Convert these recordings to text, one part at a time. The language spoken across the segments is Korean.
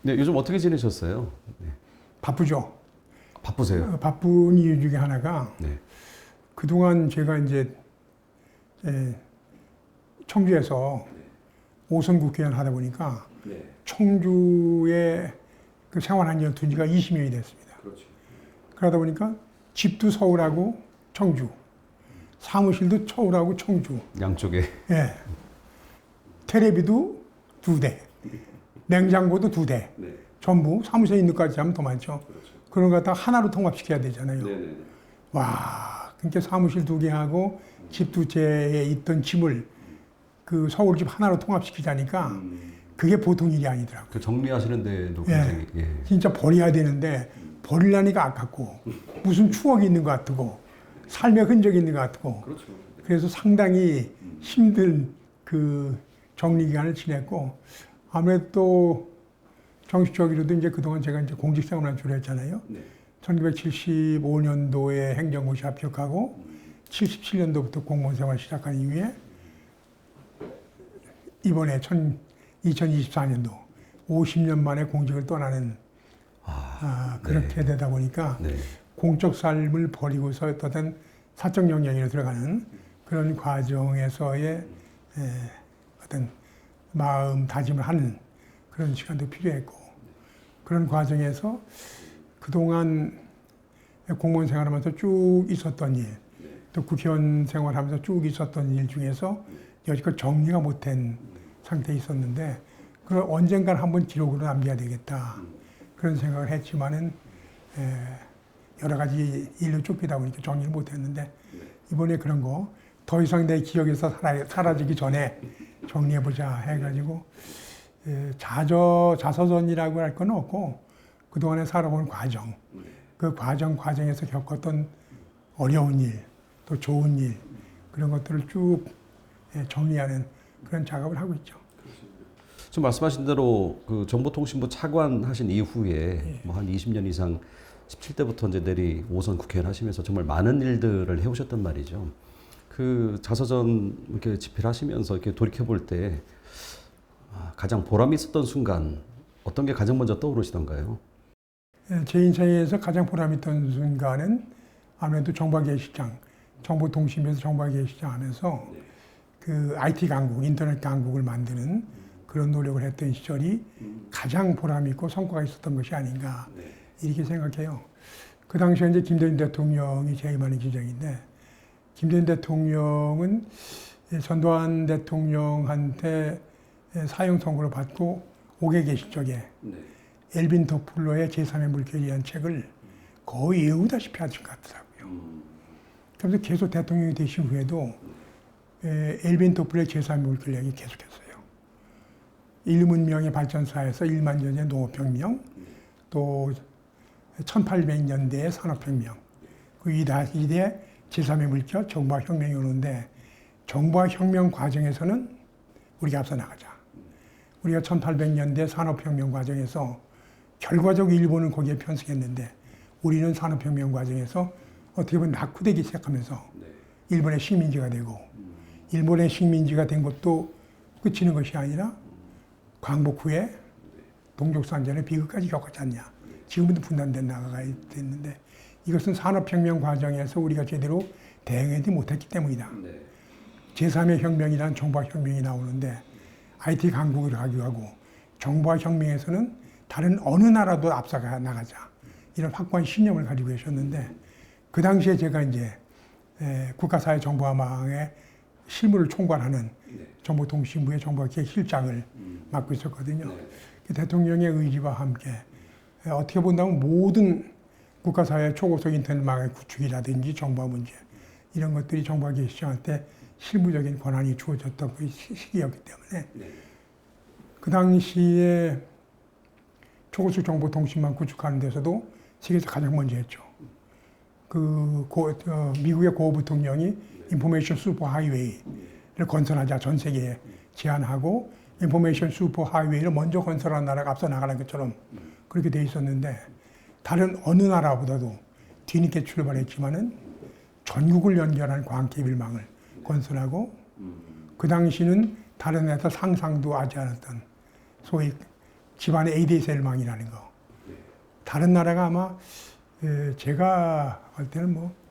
네, 요즘 어떻게 지내셨어요? 네. 바쁘죠. 바쁘세요? 바쁜 이유 중에 하나가 네. 그동안 제가 이제 청주에서 5선 국회의원 하다 보니까 청주에 그 생활한 지 둔 지가 20년이 됐습니다. 그렇죠. 그러다 보니까 집도 서울하고 청주, 사무실도 서울하고 청주, 양쪽에. 예. 테레비도 2대, 냉장고도 2대, 전부 사무실에 있는 것까지 하면 더 많죠. 그런 거 다 하나로 통합시켜야 되잖아요. 와, 그러니까 사무실 2개 하고 집 2채에 있던 짐을 그 서울집 하나로 통합시키자니까 그게 보통 일이 아니더라고요. 그 정리하시는데도 굉장히. 예. 진짜 버려야 되는데 버리려니까 아깝고 무슨 추억이 있는 것 같고 삶의 흔적이 있는 것 같고 그렇죠. 그래서 상당히 힘든 그 정리 기간을 지냈고 아무래도 또 정식적으로도 이제 그동안 제가 이제 공직생활을 주로 했잖아요. 1975년도에 행정고시 합격하고 77년도부터 공무원 생활 시작한 이후에 이번에 2024년도 50년 만에 공직을 떠나는 그렇게 되다 보니까 공적 삶을 버리고서 어떤 사적 영역에 들어가는 그런 과정에서의 어떤 마음 다짐을 하는 그런 시간도 필요했고 그런 과정에서 그동안 공무원 생활하면서 쭉 있었던 일, 또 국회의원 생활하면서 쭉 있었던 일 중에서 여지껏 정리가 못된 상태에 있었는데 그걸 언젠간 한번 기록으로 남겨야 되겠다 그런 생각을 했지만은 여러 가지 일로 쫓기다 보니까 정리를 못했는데 이번에 그런 거 더 이상 내 기억에서 사라지기 전에 정리해보자 해가지고 자서전이라고 할 건 없고 그동안에 살아본 과정, 그 과정에서 겪었던 어려운 일, 또 좋은 일 그런 것들을 쭉 정리하는 그런 작업을 하고 있죠. 지금 말씀하신 대로 그 정보통신부 차관 하신 이후에 뭐 한 20년 이상 17대부터 이제 내리 5선 국회의원 하시면서 정말 많은 일들을 해오셨단 말이죠. 그 자서전 이렇게 집필하시면서 이렇게 돌이켜 볼 때 가장 보람이 있었던 순간 어떤 게 가장 먼저 떠오르시던가요? 제 인생에서 가장 보람 있던 순간은 아무래도 정보개시장, 정보통신부에서 정보개시장 하면서 그 IT 강국, 인터넷 강국을 만드는 그런 노력을 했던 시절이 가장 보람 있고 성과가 있었던 것이 아닌가 이렇게 생각해요. 그 당시에 이제 김대중 대통령이 재임하는 기정인데 김대중 대통령은 전두환 대통령한테 사형 선고를 받고 옥에 계실 적에 엘빈 토플러의 제3의 물결이라는 책을 거의 외우다시피 하신 것 같더라고요. 그래서 계속 대통령이 되신 후에도 엘빈 토플러의 제3의 물결 이야기 계속했어요. 인류문명의 발전사에서 1만 년의 농업혁명, 또 1800년대의 산업혁명, 그 이대 제3의 물결, 정보화혁명이 오는데 정보화혁명 과정에서는 우리가 앞서 나가자. 우리가 1800년대 산업혁명 과정에서 결과적으로 일본은 거기에 편승했는데 우리는 산업혁명 과정에서 어떻게 보면 낙후되기 시작하면서 일본의 식민지가 되고 일본의 식민지가 된 것도 끝이는 것이 아니라 광복 후에 동족산전의 비극까지 겪었지 않냐. 지금은 분단된 나라가 됐는데 이것은 산업혁명 과정에서 우리가 제대로 대응하지 못했기 때문이다. 제3의 혁명이란 정보화혁명이 나오는데 IT 강국을 가기도 하고 정보화혁명에서는 다른 어느 나라도 앞서가 나가자. 이런 확고한 신념을 가지고 계셨는데 그 당시에 제가 이제 국가사회 정보화망의 실무를 총괄하는 정보통신부의 정보기획실장을 맡고 있었거든요. 대통령의 의지와 함께 어떻게 본다면 모든 국가사회 초고속 인터넷망의 구축이라든지 정보화 문제 이런 것들이 정보기획실장한테 실무적인 권한이 주어졌던 그 시기였기 때문에 그 당시에 초고속 정보통신망 구축하는 데서도 세계에서 가장 먼저 했죠. 미국의 고 부통령이 인포메이션 슈퍼 하이웨이를 건설하자 전 세계에 제안하고 인포메이션 슈퍼 하이웨이를 먼저 건설한 나라가 앞서 나가는 것처럼 그렇게 돼 있었는데 다른 어느 나라보다도 뒤늦게 출발했지만은 전국을 연결하는 광케이블망을 건설하고 그 당시는 다른 나라에서 상상도 하지 않았던 소위 집안에 ADSL망이라는 거. 다른 나라가 아마 제가 할 때는 뭐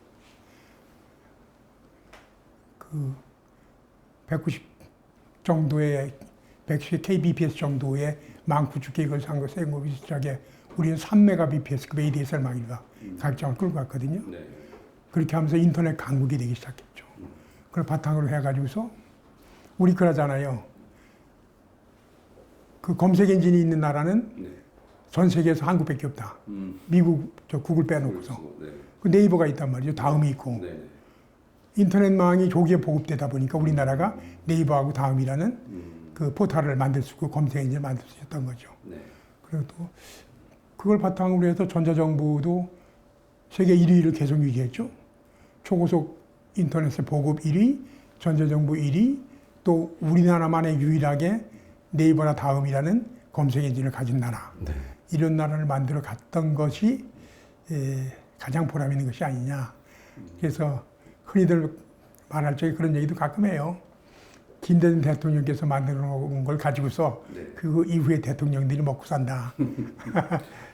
그 190 정도의 110 kbps 정도의 망 구축기획을 산 거 센 거 비슷하게 우리는 3mbps급 ADSL망이가 가격장을 끌고 갔거든요. 그렇게 하면서 인터넷 강국이 되기 시작했죠. 그걸 바탕으로 해가지고서 우리 거라잖아요. 그 검색 엔진이 있는 나라는 전 세계에서 한국밖에 없다. 미국 저 구글 빼놓고서. 그 네이버가 있단 말이죠. 다음이 있고. 인터넷망이 조기에 보급되다 보니까 우리나라가 네이버하고 다음이라는 그 포털을 만들 수 있고 검색 엔진을 만들 수 있었던 거죠. 그리고 또 그걸 바탕으로 해서 전자정부도 세계 1위를 계속 유지했죠. 초고속 인터넷의 보급 1위, 전자정부 1위, 또 우리나라만의 유일하게 네이버나 다음이라는 검색 엔진을 가진 나라. 이런 나라를 만들어 갔던 것이 가장 보람 있는 것이 아니냐. 그래서 흔히들 말할 적에 그런 얘기도 가끔 해요. 김대중 대통령께서 만들어 놓은 걸 가지고서 그 이후에 대통령들이 먹고 산다.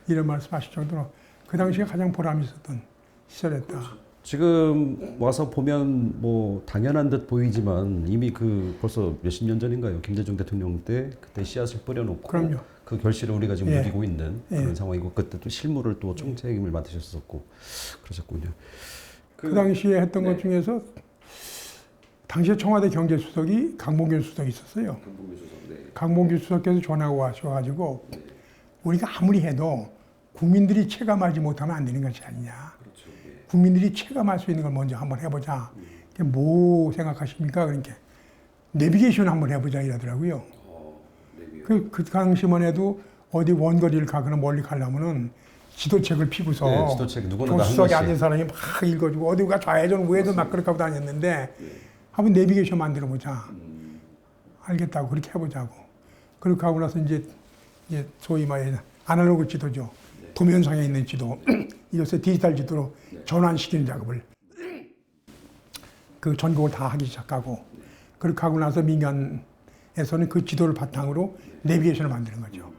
이런 말씀 하실 정도로 그 당시에 가장 보람이 있었던 시절이었다. 지금 와서 보면 뭐 당연한 듯 보이지만 이미 그 벌써 몇십 년 전인가요? 김대중 대통령 때 그때 씨앗을 뿌려놓고 그럼요. 그 결실을 우리가 지금 예. 누리고 있는 예. 그런 상황이고 그때 또 실무를 또 총책임을 맡으셨었고 그러셨군요. 그 당시에 했던 것 중에서 당시에 청와대 경제수석이 강봉균 수석이 있었어요. 강봉균 수석께서 전화가 와셔가지고 우리가 아무리 해도 국민들이 체감하지 못하면 안 되는 것이 아니냐. 국민들이 체감할 수 있는 걸 먼저 한번 해보자. 뭐 생각하십니까? 그러니까 내비게이션 한번 해보자 이러더라고요. 그 당시만 해도 어디 원거리를 가거나 멀리 가려면은 지도책을 피고서 지도책 누구나 다 한 조수석에 번씩. 앉은 사람이 막 읽어주고 어디가 좌회전 우회전 막 그렇게 하고 다녔는데 한번 내비게이션 만들어 보자. 알겠다고 그렇게 해보자고. 그렇게 하고 나서 이제 소위 말해 아날로그 지도죠. 도면상에 있는 지도 이것을 디지털 지도로 전환시키는 작업을 그 전국을 다 하기 시작하고 그렇게 하고 나서 민간에서는 그 지도를 바탕으로 내비게이션을 만드는 거죠.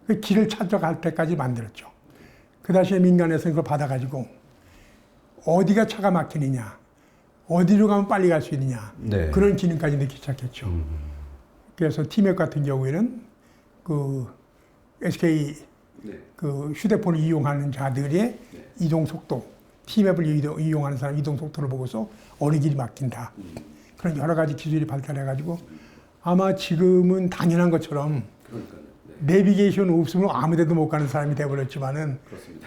그 길을 찾아갈 때까지 만들었죠. 그 다시에 민간에서는 그걸 받아가지고 어디가 차가 막히느냐, 어디로 가면 빨리 갈 수 있느냐 그런 기능까지 넣기 시작했죠. 그래서 티맵 같은 경우에는 그 SK 그 휴대폰을 이용하는 자들의 이동 속도, 티맵을 이용하는 사람 이동 속도를 보고서 어느 길이 막힌다. 그런 여러 가지 기술이 발달해가지고 아마 지금은 당연한 것처럼 내비게이션 없으면 아무데도 못 가는 사람이 돼버렸지만은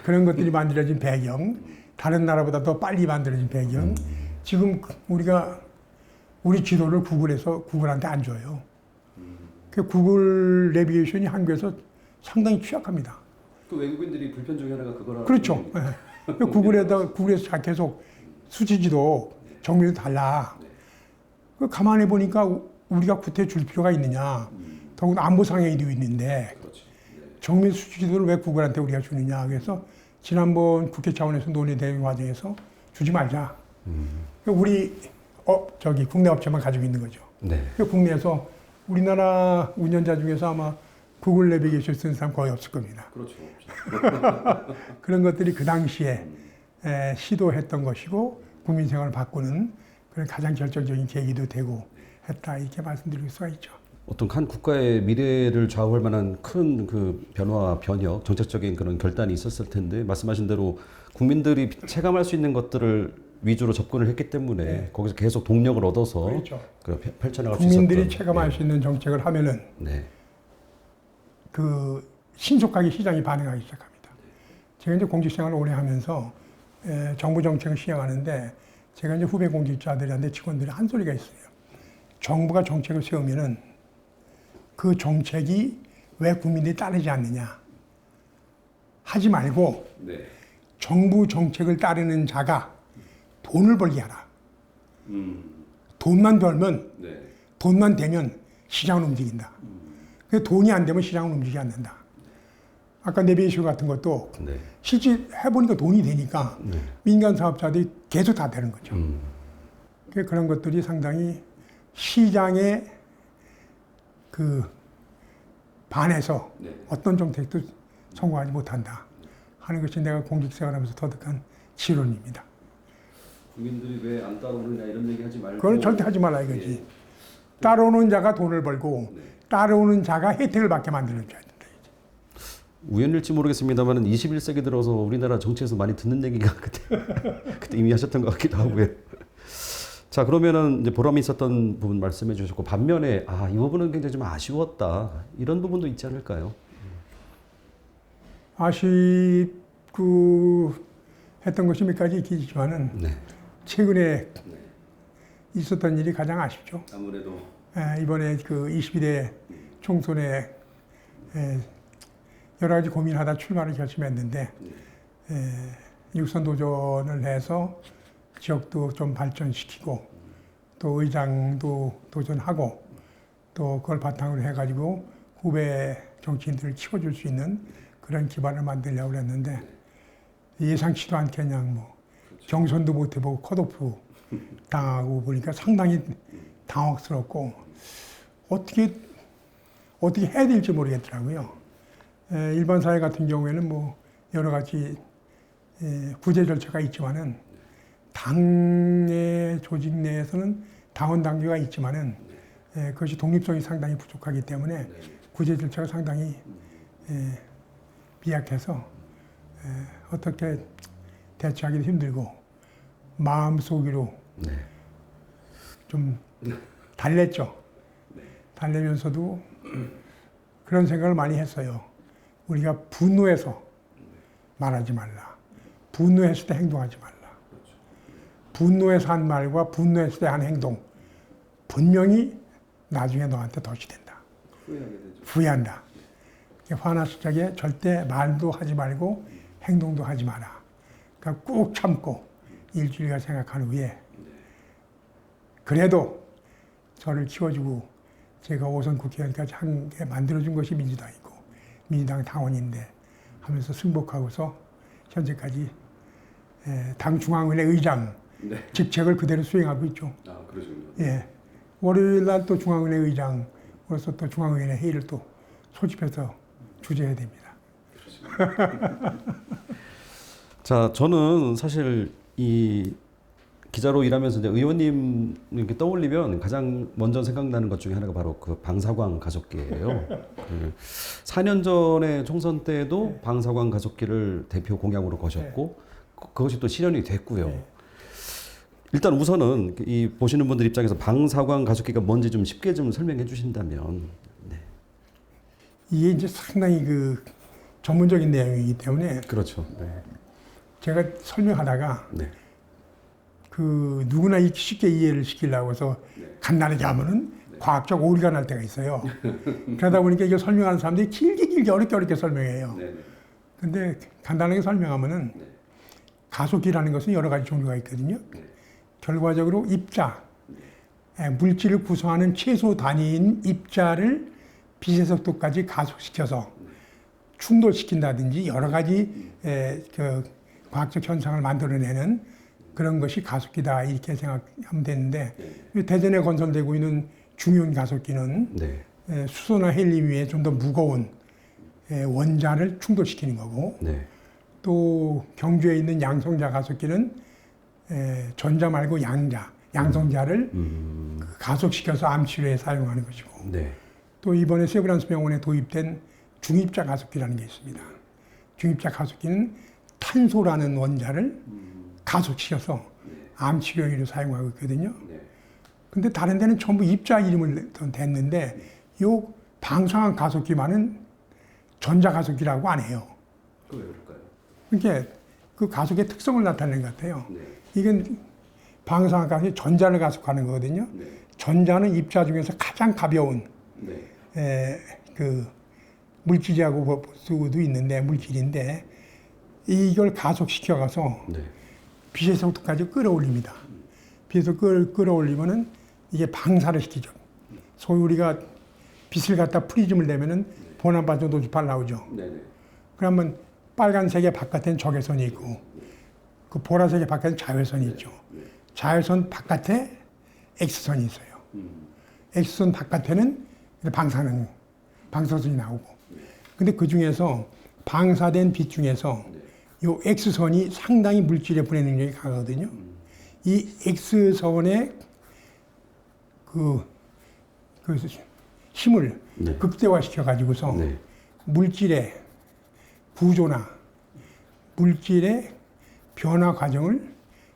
그런 것들이 만들어진 배경, 다른 나라보다 더 빨리 만들어진 배경. 지금 우리가 우리 지도를 구글한테 안 줘요. 그 구글 내비게이션이 한국에서 상당히 취약합니다. 그 외국인들이 불편 중에 하나가 그거라. 그렇죠. 구글에서 계속 수치지도 정밀도 달라. 그 가만히 보니까 우리가 구태 줄 필요가 있느냐. 더구나 안보상해도 있는데 정밀 수치지도를 왜 구글한테 우리가 주느냐. 그래서 지난번 국회 차원에서 논의된 과정에서 주지 말자. 우리 국내 업체만 가지고 있는 거죠. 국내에서 우리나라 운전자 중에서 아마 구글 내비게이션 쓰는 사람 거의 없을 겁니다. 그렇죠. 그런 것들이 그 당시에 시도했던 것이고 국민 생활을 바꾸는 그런 가장 결정적인 계기도 되고 했다 이렇게 말씀드릴 수가 있죠. 어떤 한 국가의 미래를 좌우할 만한 큰 그 변화, 변혁, 정책적인 그런 결단이 있었을 텐데 말씀하신 대로 국민들이 체감할 수 있는 것들을 위주로 접근을 했기 때문에 거기서 계속 동력을 얻어서 그렇죠. 펼쳐나갈 수 있었던. 국민들이 체감할 수 있는 정책을 하면은 그 신속하게 시장이 반응하기 시작합니다. 제가 이제 공직생활을 오래 하면서 정부 정책을 시행하는데 제가 이제 후배 공직자들한테 직원들이 한 소리가 있어요. 정부가 정책을 세우면은 그 정책이 왜 국민들이 따르지 않느냐 하지 말고 정부 정책을 따르는 자가 돈을 벌게 하라. 돈만 벌면 돈만 되면 시장은 움직인다. 돈이 안 되면 시장은 움직이지 않는다. 아까 내비게이션 같은 것도 실제 해보니까 돈이 되니까 민간 사업자들이 계속 다 되는 거죠. 그런 것들이 상당히 시장의 그 반해서 네. 어떤 정책도 성공하지 못한다 하는 것이 내가 공직생활하면서 터득한 지론입니다. 국민들이 왜 안 따라오느냐 이런 얘기 하지 말고. 그걸 절대 하지 말라 이거지. 예. 따라오는 자가 돈을 벌고 네. 따라오는 자가 혜택을 받게 만들어줘야 된다. 우연일지 모르겠습니다만 21세기 들어서 우리나라 정치에서 많이 듣는 얘기가 그때 이미 하셨던 것 같기도 하고요. 자, 그러면은 이제 보람이 있었던 부분 말씀해 주셨고 반면에 이 부분은 굉장히 좀 아쉬웠다 이런 부분도 있지 않을까요? 했던 것이 몇 가지 있겠지만은 네. 최근에 있었던 일이 가장 아쉽죠. 아무래도 이번에 그 22대 총선에 여러 가지 고민하다 출마를 결심했는데 육선 도전을 해서 지역도 좀 발전시키고 또 의장도 도전하고 또 그걸 바탕으로 해가지고 후배 정치인들을 키워줄 수 있는 그런 기반을 만들려고 했는데 예상치도 않게 그냥 뭐 경선도 못 해보고 컷오프 당하고 보니까 상당히 당혹스럽고 어떻게 해야 될지 모르겠더라고요. 일반 사회 같은 경우에는 뭐 여러 가지 구제 절차가 있지만은 당의 조직 내에서는 당원 당규가 있지만은 그것이 독립성이 상당히 부족하기 때문에 구제 절차가 상당히 미약해서 어떻게 대처하기도 힘들고 마음속으로 좀 달랬죠. 달래면서도 그런 생각을 많이 했어요. 우리가 분노해서 말하지 말라. 분노했을 때 행동하지 말라. 분노해서 한 말과 분노했을 때 한 행동 분명히 나중에 너한테 덫이 된다. 후회한다. 화났을 적에 절대 말도 하지 말고 행동도 하지 마라. 그러니까 꾹 참고 일주일간 생각한 후에 그래도 저를 키워주고 제가 5선 국회의원까지 한 게 만들어준 것이 민주당이고 민주당 당원인데 하면서 승복하고서 현재까지 당 중앙위원회 의장 직책을 그대로 수행하고 있죠. 그러시군요. 예. 월요일 날 또 중앙위원회 의장으로서 또 중앙위원회 회의를 또 소집해서 주재해야 됩니다. 자, 저는 사실 이 기자로 일하면서 이제 의원님 이렇게 떠올리면 가장 먼저 생각나는 것 중에 하나가 바로 그 방사광 가속기예요. 그 4년 전에 총선 때도 방사광 가속기를 대표 공약으로 거셨고 그것이 또 실현이 됐고요. 일단 우선은 이 보시는 분들 입장에서 방사광 가속기가 뭔지 좀 쉽게 좀 설명해 주신다면. 이게 이제 상당히 그 전문적인 내용이기 때문에 그렇죠. 제가 설명하다가 그 누구나 쉽게 이해를 시키려고 해서 간단하게 하면은 과학적 오류가 날 때가 있어요. 그러다 보니까 이거 설명하는 사람들이 길게 어렵게 설명해요. 근데 간단하게 설명하면은 가속기라는 것은 여러 가지 종류가 있거든요. 결과적으로 입자, 물질을 구성하는 최소 단위인 입자를 빛의 속도까지 가속시켜서 충돌시킨다든지 여러 가지 그 과학적 현상을 만들어내는 그런 것이 가속기다 이렇게 생각하면 되는데 대전에 건설되고 있는 중요한 가속기는 수소나 헬륨 위에 좀 더 무거운 원자를 충돌시키는 거고 또 경주에 있는 양성자 가속기는 전자 말고 양성자를 가속시켜서 암 치료에 사용하는 것이고 또 이번에 세브란스 병원에 도입된 중입자 가속기라는 게 있습니다. 중입자 가속기는 탄소라는 원자를 가속시켜서 암 치료로 사용하고 있거든요. 근데 다른 데는 전부 입자 이름을 댔는데 요 방사광 가속기만은 전자 가속기라고 안 해요. 왜 그럴까요? 그러니까 그 가속의 특성을 나타내는 것 같아요. 이건 방사광 가속이 전자를 가속하는 거거든요. 전자는 입자 중에서 가장 가벼운 그 물질이라고 볼 수도 있는데 물질인데 이걸 가속시켜가서 빛의 속도까지 끌어올립니다. 빛의 속도 끌어올리면은 이게 방사를 시키죠. 소위 우리가 빛을 갖다 프리즘을 내면은 보남반도 노출발 나오죠. 그러면 빨간색의 바깥에는 적외선이 있고 그 보라색의 바깥에는 자외선이 있죠. 자외선 바깥에 X선이 있어요. X선 바깥에는 방사능 방사선이 나오고. 근데 그 중에서 방사된 빛 중에서 요 X선이 상당히 물질의 분해 능력이 강하거든요. 이 X선의 그 힘을 네. 극대화시켜 가지고서 네. 물질의 구조나 물질의 변화 과정을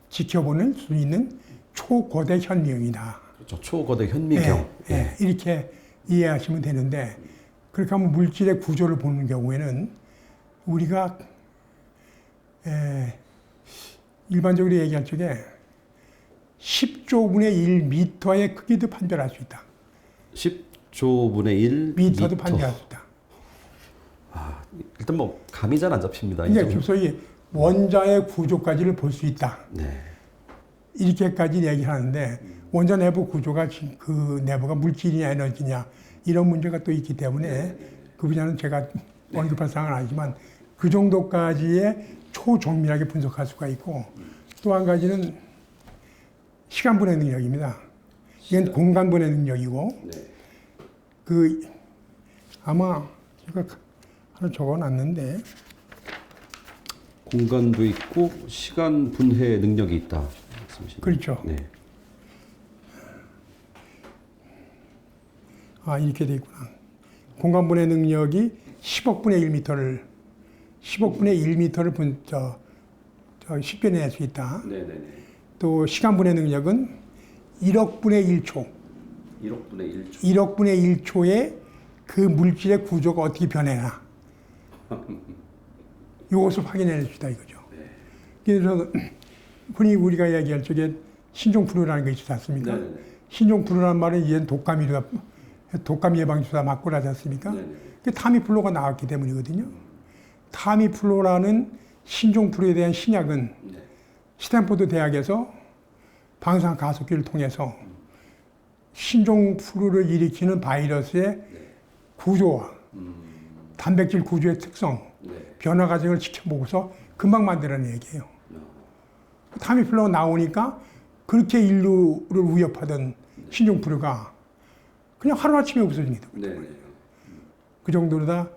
지켜보는 수 있는 초거대 현미경이다. 그렇죠. 초거대 현미경. 예, 이렇게 이해하시면 되는데, 그렇게 하면 물질의 구조를 보는 경우에는 우리가 일반적으로 얘기할 적에 10조분의 1m의 크기도 판별할 수 있다. 10조분의 1 미터도 판별할 수 있다. 아, 일단 뭐 감이 잘 안 잡힙니다. 그러니까 소위 원자의 구조까지를 볼 수 있다. 네. 이렇게까지 얘기하는데 원자 내부 구조가 그 내부가 물질이냐 에너지냐 이런 문제가 또 있기 때문에 그 분야는 제가 언급할 사항은 아니지만 그 정도까지의 초정밀하게 분석할 수가 있고, 또 한 가지는 시간 분해 능력입니다. 이건 공간 분해 능력이고, 그 아마 제가 하나 적어놨는데 공간도 있고 시간 분해 능력이 있다. 그렇죠. 네. 아, 이렇게 돼 있구나. 공간 분해 능력이 10억 분의 1m를 쉽게 낼 수 있다. 네네네. 또 시간 분해 능력은 1억 분의 1초. 1억 분의 1초. 1억 분의 1초에 그 물질의 구조가 어떻게 변해나. 이것을 확인해낼 수 있다 이거죠. 그래서 흔히 우리가 얘기할 적에 신종플루라는 게 있지 않습니까? 네네네. 신종플루라는 말은 이제 독감 예방주사 맞고 나지 않습니까? 그 타미플루가 나왔기 때문이거든요. 타미플루라는 신종플루에 대한 신약은 스탠포드 대학에서 방사선 가속기를 통해서 신종플루를 일으키는 바이러스의 구조와 단백질 구조의 특성, 변화 과정을 지켜보고서 금방 만들어낸 얘기예요. 타미플루가 나오니까 그렇게 인류를 위협하던 신종플루가 그냥 하루아침에 없어집니다. 그 정도로 다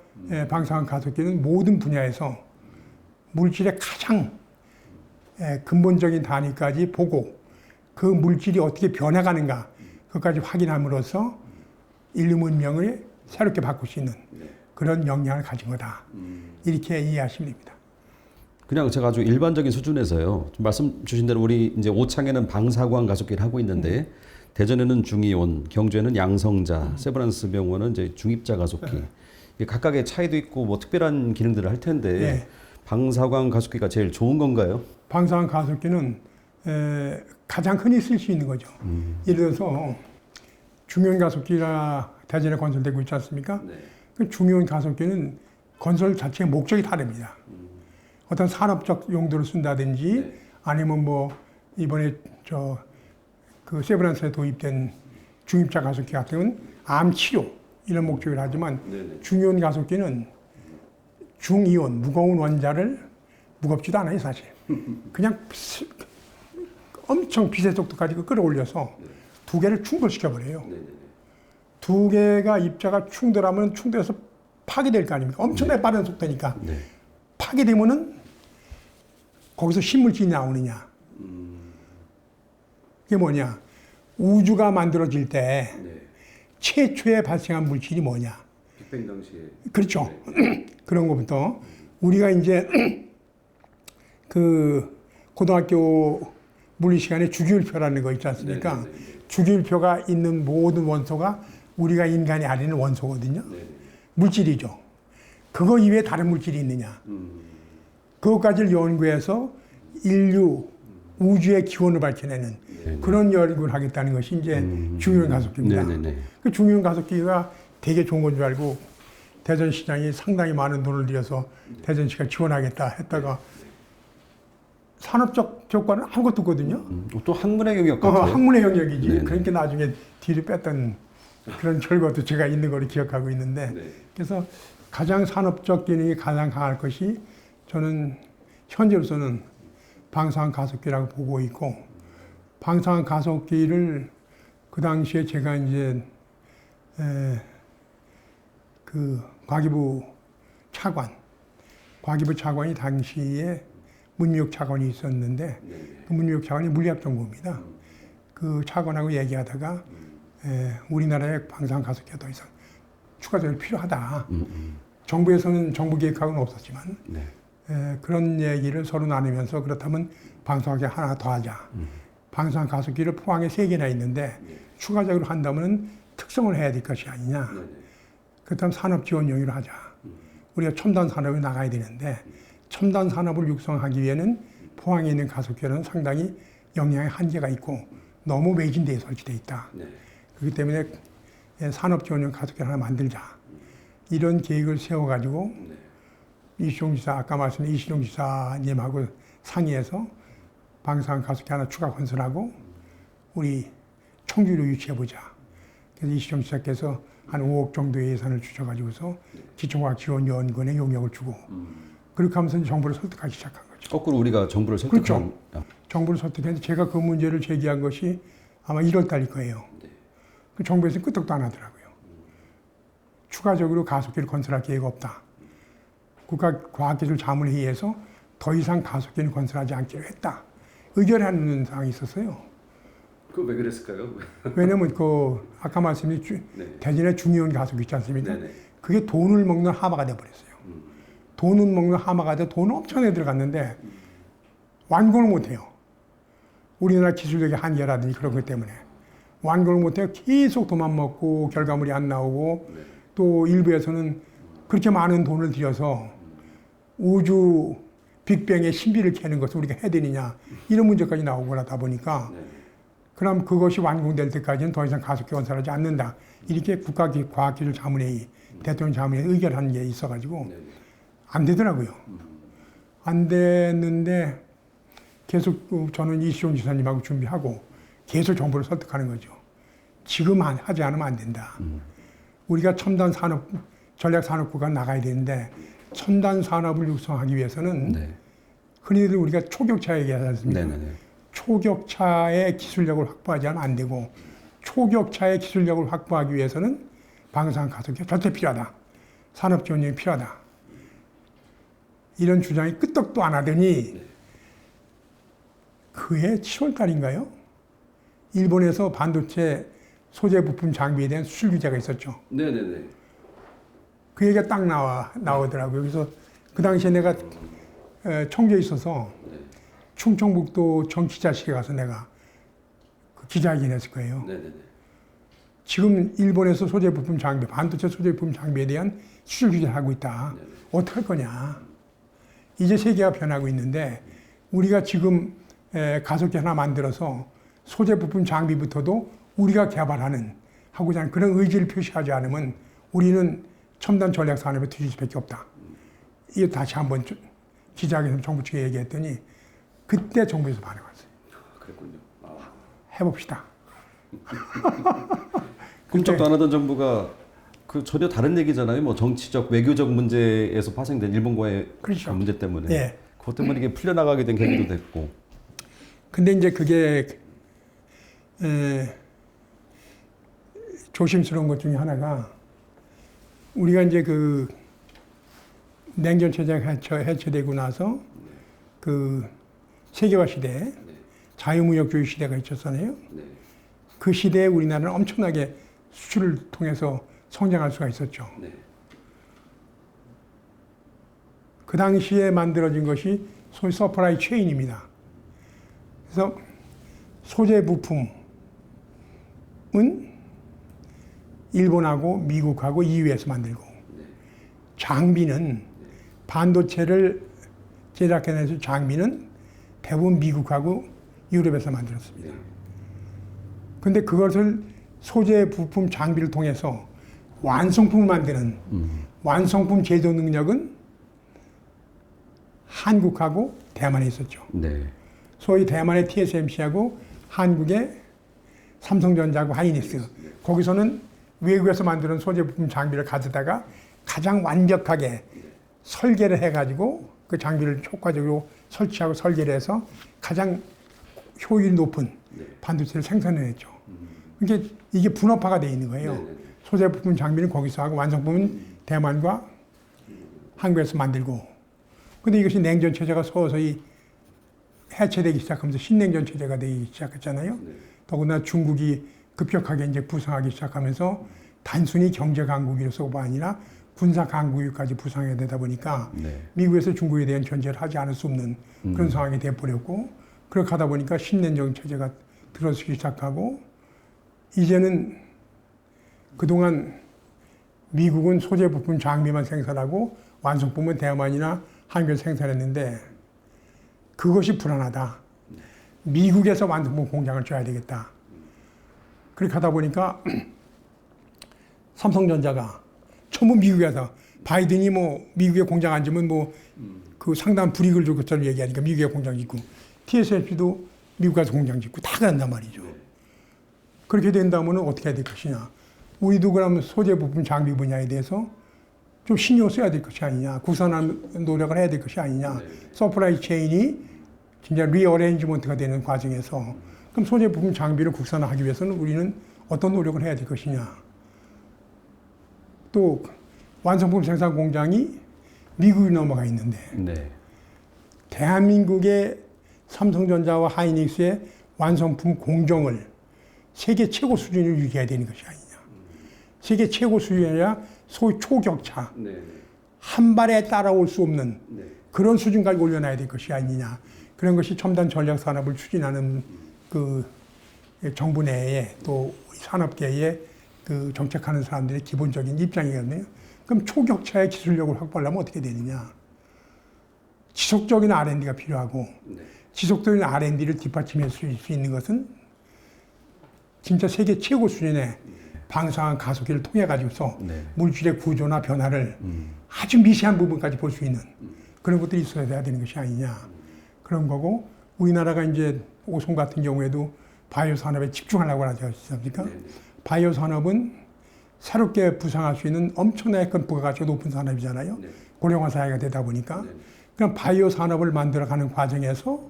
방사선 가속기는 모든 분야에서 물질의 가장 근본적인 단위까지 보고 그 물질이 어떻게 변해가는가 그것까지 확인함으로써 인류 문명을 새롭게 바꿀 수 있는 그런 역량을 가진 거다. 이렇게 이해하시면 됩니다. 그냥 제가 아주 일반적인 수준에서요. 말씀 주신 대로 우리 이제 오창에는 방사광 가속기를 하고 있는데 대전에는 중이온, 경주에는 양성자, 세브란스 병원은 이제 중입자 가속기. 이게 각각의 차이도 있고 뭐 특별한 기능들을 할 텐데 방사광 가속기가 제일 좋은 건가요? 방사선 가속기는 가장 흔히 쓸 수 있는 거죠. 예를 들어서 중이온 가속기가 대전에 건설되고 있지 않습니까? 그 중이온 가속기는 건설 자체의 목적이 다릅니다. 어떤 산업적 용도로 쓴다든지 아니면 뭐 이번에 그 세브란스에 도입된 중입자 가속기 같은 건 암 치료 이런 목적을 하지만 중이온 가속기는 중이온 무거운 원자를 무겁지도 않아요 사실. 그냥 엄청 빛의 속도까지 끌어올려서 두 개를 충돌시켜 버려요. 두 개가 입자가 충돌하면 충돌해서 파괴될 거 아닙니까? 엄청나게 빠른 속도니까. 파괴되면은 거기서 신물질이 나오느냐. 그게 뭐냐. 우주가 만들어질 때 최초에 발생한 물질이 뭐냐. 빅뱅 당시에. 그렇죠. 그런 것부터 우리가 이제 그 고등학교 물리 시간에 주기율표라는 거 있지 않습니까? 주기율표가 있는 모든 원소가 우리가 인간이 알는 원소거든요. 물질이죠. 그거 이외에 다른 물질이 있느냐. 그것까지를 연구해서 인류 우주의 기원을 밝혀내는 그런 연구를 하겠다는 것이 이제 중이온 가속기입니다. 그 중이온 가속기가 되게 좋은 건 줄 알고 대전시장이 상당히 많은 돈을 들여서 대전시가 지원하겠다 했다가 산업적 효과는 아무것도 없거든요. 또 학문의 영역 같아요. 학문의 영역이지. 그러니까 나중에 뒤로 뺐던 그런 결과도 제가 있는 걸로 기억하고 있는데 그래서 가장 산업적 기능이 가장 강할 것이 저는 현재로서는 방사선 가속기라고 보고 있고 방사선 가속기를 그 당시에 제가 이제 그 그 과기부 차관이 당시에 문미옥 차관이 있었는데 그 문미옥 차관이 물리학정보입니다. 그 차관하고 얘기하다가 우리나라의 방사능 가속기가 더 이상 추가적으로 필요하다. 정부에서는 정부 계획하고는 없었지만 네. 그런 얘기를 서로 나누면서 그렇다면 방사능기 하나 더 하자. 방사능 가속기를 포항에 3개나 있는데 추가적으로 한다면 특성을 해야 될 것이 아니냐. 그렇다면 산업지원용으로 하자. 우리가 첨단 산업에 나가야 되는데 첨단 산업을 육성하기 위해는 포항에 있는 가속기는 상당히 영향의 한계가 있고 너무 매진대에 설치돼 있다. 그렇기 때문에 산업지원용 가속기 하나 만들자. 이런 계획을 세워가지고 이시종 지사, 아까 말씀드린 이시종 지사님하고 상의해서 방사능 가속기 하나 추가 건설하고 우리 청주로 유치해보자. 그래서 이시종 지사께서 한 5억 정도의 예산을 주셔가지고서 기초과학지원연구원에 용역을 주고 그렇게 하면서 정부를 설득하기 시작한 거죠. 거꾸로 우리가 정부를 설득한. 그렇죠. 정부를 설득했는데 제가 그 문제를 제기한 것이 아마 1월 달일 거예요. 그 정부에서 끄떡도 안 하더라고요. 추가적으로 가속기를 건설할 계획 없다. 국가과학기술자문회의에서 더 이상 가속기는 건설하지 않기로 했다. 의결하는 사항이 있었어요. 그 왜 그랬을까요? 왜냐면 그 아까 말씀드린 대전의 중의원 가속기 있지 않습니까? 네네. 그게 돈을 먹는 하마가 돼버렸어요. 돈을 먹는 하마가 돼 돈을 엄청나게 들어갔는데 완공을 못해요. 우리나라 기술력의 한계라든지 그런 것 때문에 완공을 못해요. 계속 돈만 먹고 결과물이 안 나오고 또 일부에서는 그렇게 많은 돈을 들여서 우주 빅뱅의 신비를 캐는 것을 우리가 해야 되느냐 이런 문제까지 나오고 그러다 보니까 그럼 그것이 완공될 때까지는 더 이상 가속기 건설하지 않는다. 이렇게 국가과학기술자문회의, 대통령 자문회의 의결하는 게 있어가지고 안 되더라고요. 안 됐는데 계속 저는 이시종 지사님하고 준비하고 계속 정부를 설득하는 거죠. 지금 하지 않으면 안 된다. 우리가 첨단 산업, 전략 산업구가 나가야 되는데 첨단 산업을 육성하기 위해서는 흔히들 우리가 초격차 얘기하지 않습니까? 초격차의 기술력을 확보하지 않으면 안 되고 초격차의 기술력을 확보하기 위해서는 방사능 가속기가 절대 필요하다. 산업지원력이 필요하다. 이런 주장이 끄떡도 안 하더니 그해 7월 달인가요? 일본에서 반도체 소재 부품 장비에 대한 수출 규제가 있었죠. 네네네. 그 얘기가 딱 나오더라고요. 그래서 그 당시에 내가 청주에 있어서 충청북도 정기자실에 가서 내가 그 기자회견 했을 거예요. 지금 일본에서 소재 부품 장비, 반도체 소재 부품 장비에 대한 수출 규제를 하고 있다. 어떻게 할 거냐. 이제 세계가 변하고 있는데 우리가 지금 가속기 하나 만들어서 소재 부품 장비부터도 우리가 개발하는 하고자 하는 그런 의지를 표시하지 않으면 우리는 첨단 전략 산업에 뒤질 수밖에 없다. 이거 다시 한번 기자회견에서 정부 측에 얘기했더니 그때 정부에서 반응했어요. 그랬군요. 해봅시다. 꿈쩍도 안 하던 정부가 그 전혀 다른 얘기잖아요. 뭐 정치적, 외교적 문제에서 파생된 일본과의 그렇죠. 그 문제 때문에. 예. 그것 때문에 이게 풀려나가게 된 계기도 됐고. 근데 이제 그게 조심스러운 것 중에 하나가 우리가 이제 그 냉전 체제가 해체되고 나서 그 세계화 시대, 자유무역주의 시대가 있었잖아요. 그 시대에 우리나라는 엄청나게 수출을 통해서 성장할 수가 있었죠. 그 당시에 만들어진 것이 소위 서프라이 체인입니다. 그래서 소재 부품은 일본하고 미국하고 EU에서 만들고 장비는 반도체를 제작해내서 장비는 대부분 미국하고 유럽에서 만들었습니다. 근데 그것을 소재 부품 장비를 통해서 완성품을 만드는 완성품 제조 능력은 한국하고 대만에 있었죠. 소위 대만의 TSMC하고 한국의 삼성전자하고 하이닉스. 거기서는 외국에서 만드는 소재 부품 장비를 가져다가 가장 완벽하게 설계를 해가지고 그 장비를 효과적으로 설치하고 설계를 해서 가장 효율이 높은 반도체를 생산해냈죠. 그러니까 이게 분업화가 되어 있는 거예요. 소재 부품 장비는 거기서 하고 완성품은 대만과 한국에서 만들고, 근데 이것이 냉전 체제가 서서히 해체되기 시작하면서 신냉전 체제가 되기 시작했잖아요. 더구나 중국이 급격하게 이제 부상하기 시작하면서 단순히 경제 강국으로서가 아니라 군사 강국까지 부상해야 되다 보니까 미국에서 중국에 대한 견제를 하지 않을 수 없는 그런 상황이 돼버렸고, 그렇게 하다 보니까 신냉전 체제가 들어서기 시작하고, 이제는 그동안 미국은 소재 부품 장비만 생산하고 완성품은 대만이나 한국에서 생산했는데 그것이 불안하다. 미국에서 완성품 공장을 줘야 되겠다. 그렇게 하다 보니까 삼성전자가 전부 미국에서, 바이든이 뭐 미국에 공장 안 지면 뭐 그 상당한 불이익을 줄 것처럼 얘기하니까 미국에 공장 짓고, TSMC도 미국 가서 공장 짓고 다 그런단 말이죠. 그렇게 된다면 어떻게 해야 될 것이냐. 우리도 그럼 소재 부품 장비 분야에 대해서 좀 신경 써야 될 것이 아니냐. 국산화하는 노력을 해야 될 것이 아니냐. 서플라이 체인이 진짜 리어레인지먼트가 되는 과정에서 그럼 소재 부품 장비를 국산화하기 위해서는 우리는 어떤 노력을 해야 될 것이냐. 또 완성품 생산 공장이 미국에 넘어가 있는데 대한민국의 삼성전자와 하이닉스의 완성품 공정을 세계 최고 수준으로 유지해야 되는 것이 아니냐. 세계 최고 수준이 아니라 소위 초격차, 한 발에 따라올 수 없는 그런 수준까지 올려놔야 될 것이 아니냐. 그런 것이 첨단 전략 산업을 추진하는 그 정부 내에 또 산업계에 그 정책하는 사람들의 기본적인 입장이거든요. 그럼 초격차의 기술력을 확보하려면 어떻게 되느냐. 지속적인 R&D가 필요하고, 지속적인 R&D를 뒷받침할 수 있는 것은 진짜 세계 최고 수준의 방사능 가속기를 통해 가지고서 물질의 구조나 변화를 아주 미세한 부분까지 볼 수 있는 그런 것들이 있어야 되는 것이 아니냐. 그런 거고, 우리나라가 이제 오송 같은 경우에도 바이오 산업에 집중하려고 하지 않습니까? 바이오 산업은 새롭게 부상할 수 있는 엄청나게 큰 부가가치가 높은 산업이잖아요. 고령화 사회가 되다 보니까. 그럼 바이오 산업을 만들어가는 과정에서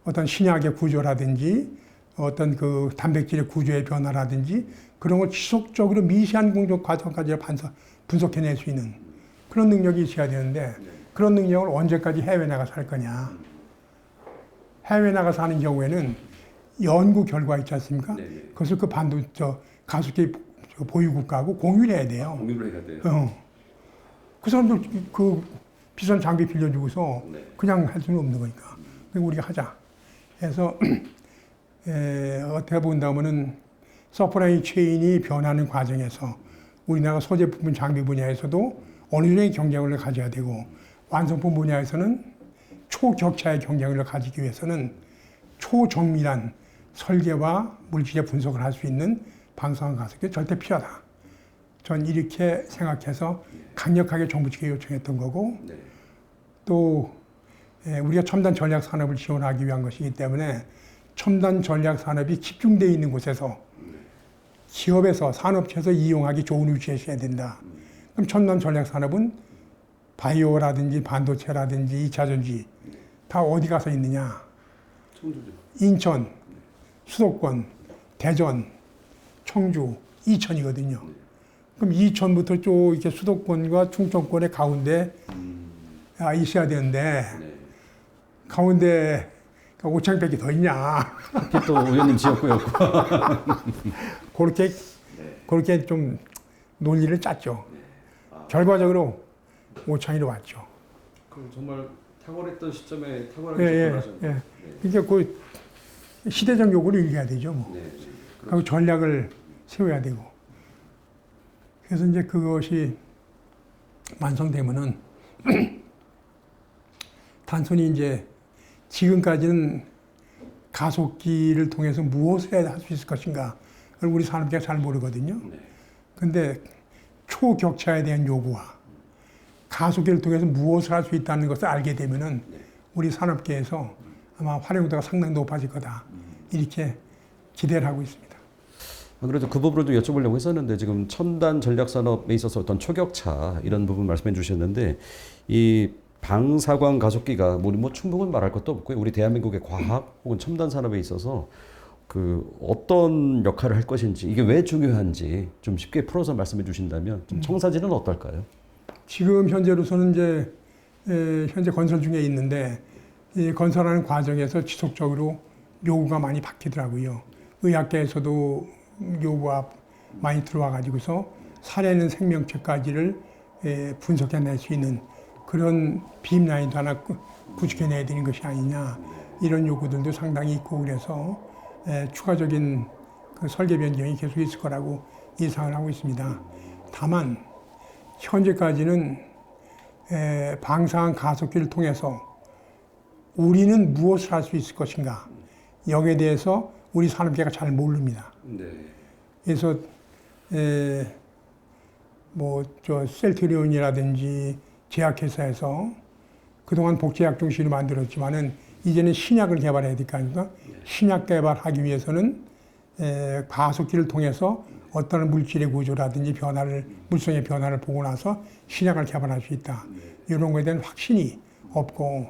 어떤 신약의 구조라든지 어떤 그 단백질의 구조의 변화라든지 그런 걸 지속적으로 미세한 공정 과정까지 분석해낼 수 있는 그런 능력이 있어야 되는데, 그런 능력을 언제까지 해외에 나가서 할 거냐. 해외에 나가서 하는 경우에는 연구 결과 있지 않습니까? 그것을 그 가속기 보유국가하고 공유를 해야 돼요. 공유를 해야 돼요. 그 사람들 그 비싼 장비 빌려주고서 그냥 할 수는 없는 거니까. 우리가 하자. 그래서 어떻게 본다면은 서플라이 체인이 변하는 과정에서 우리나라 소재 부품 장비 분야에서도 어느 정도의 경쟁력을 가져야 되고, 완성품 분야에서는 초격차의 경쟁력을 가지기 위해서는 초정밀한 설계와 물질의 분석을 할 수 있는 방사능 가속이 절대 필요하다. 전 이렇게 생각해서 강력하게 정부 측에 요청했던 거고, 또 우리가 첨단 전략 산업을 지원하기 위한 것이기 때문에 첨단 전략 산업이 집중되어 있는 곳에서 기업에서 산업체에서 이용하기 좋은 위치에 있어야 된다. 그럼 첨단 전략 산업은 바이오라든지 반도체라든지 2차 전지 다 어디 가서 있느냐? 인천, 수도권, 대전, 청주, 이천이거든요. 그럼 이천부터 쭉 이렇게 수도권과 충청권의 가운데 있어야 되는데 가운데 5,000밖에 더 있냐? 또 의원님 지역구였고. 그렇게 좀 논리를 짰죠. 결과적으로 5,000이로 왔죠. 그럼 정말 탁월했던 시점에 탁월하게 접근하셨네요. 그러니까 그 시대적 요구를 이겨야 되죠. 뭐. 그리고 전략을 세워야 되고. 그래서 이제 그것이 완성되면은 단순히 이제 지금까지는 가속기를 통해서 무엇을 할 수 있을 것인가 그걸 우리 산업계가 잘 모르거든요. 근데 초격차에 대한 요구와 가속기를 통해서 무엇을 할 수 있다는 것을 알게 되면은 우리 산업계에서 아마 활용도가 상당히 높아질 거다. 이렇게 기대를 하고 있습니다. 그래도 그 부분을 좀 여쭤보려고 했었는데, 지금 첨단 전략 산업에 있어서 어떤 초격차 이런 부분 말씀해 주셨는데, 이 방사광 가속기가 뭐 충분히 말할 것도 없고요. 우리 대한민국의 과학 혹은 첨단 산업에 있어서 그 어떤 역할을 할 것인지 이게 왜 중요한지 좀 쉽게 풀어서 말씀해 주신다면 좀 청사진은 어떨까요? 지금 현재로서는 이제 현재 건설 중에 있는데 이 건설하는 과정에서 지속적으로 요구가 많이 바뀌더라고요. 의학계에서도 요구가 많이 들어와 가지고서 살아있는 생명체까지를 분석해낼 수 있는 그런 빔라인도 하나 구축해내야 되는 것이 아니냐 이런 요구들도 상당히 있고 그래서 추가적인 그 설계 변경이 계속 있을 거라고 예상을 하고 있습니다. 다만 현재까지는 방사선 가속기를 통해서 우리는 무엇을 할 수 있을 것인가 여기에 대해서 우리 산업계가 잘 모릅니다. 네. 그래서 뭐 저 셀트리온이라든지 제약회사에서 그동안 복제약 중심으로 만들었지만은 이제는 신약을 개발해야 될 거 아닙니까? 신약 개발하기 위해서는 가속기를 통해서 어떤 물질의 구조라든지 변화를 물성의 변화를 보고 나서 신약을 개발할 수 있다. 이런 거에 대한 확신이 없고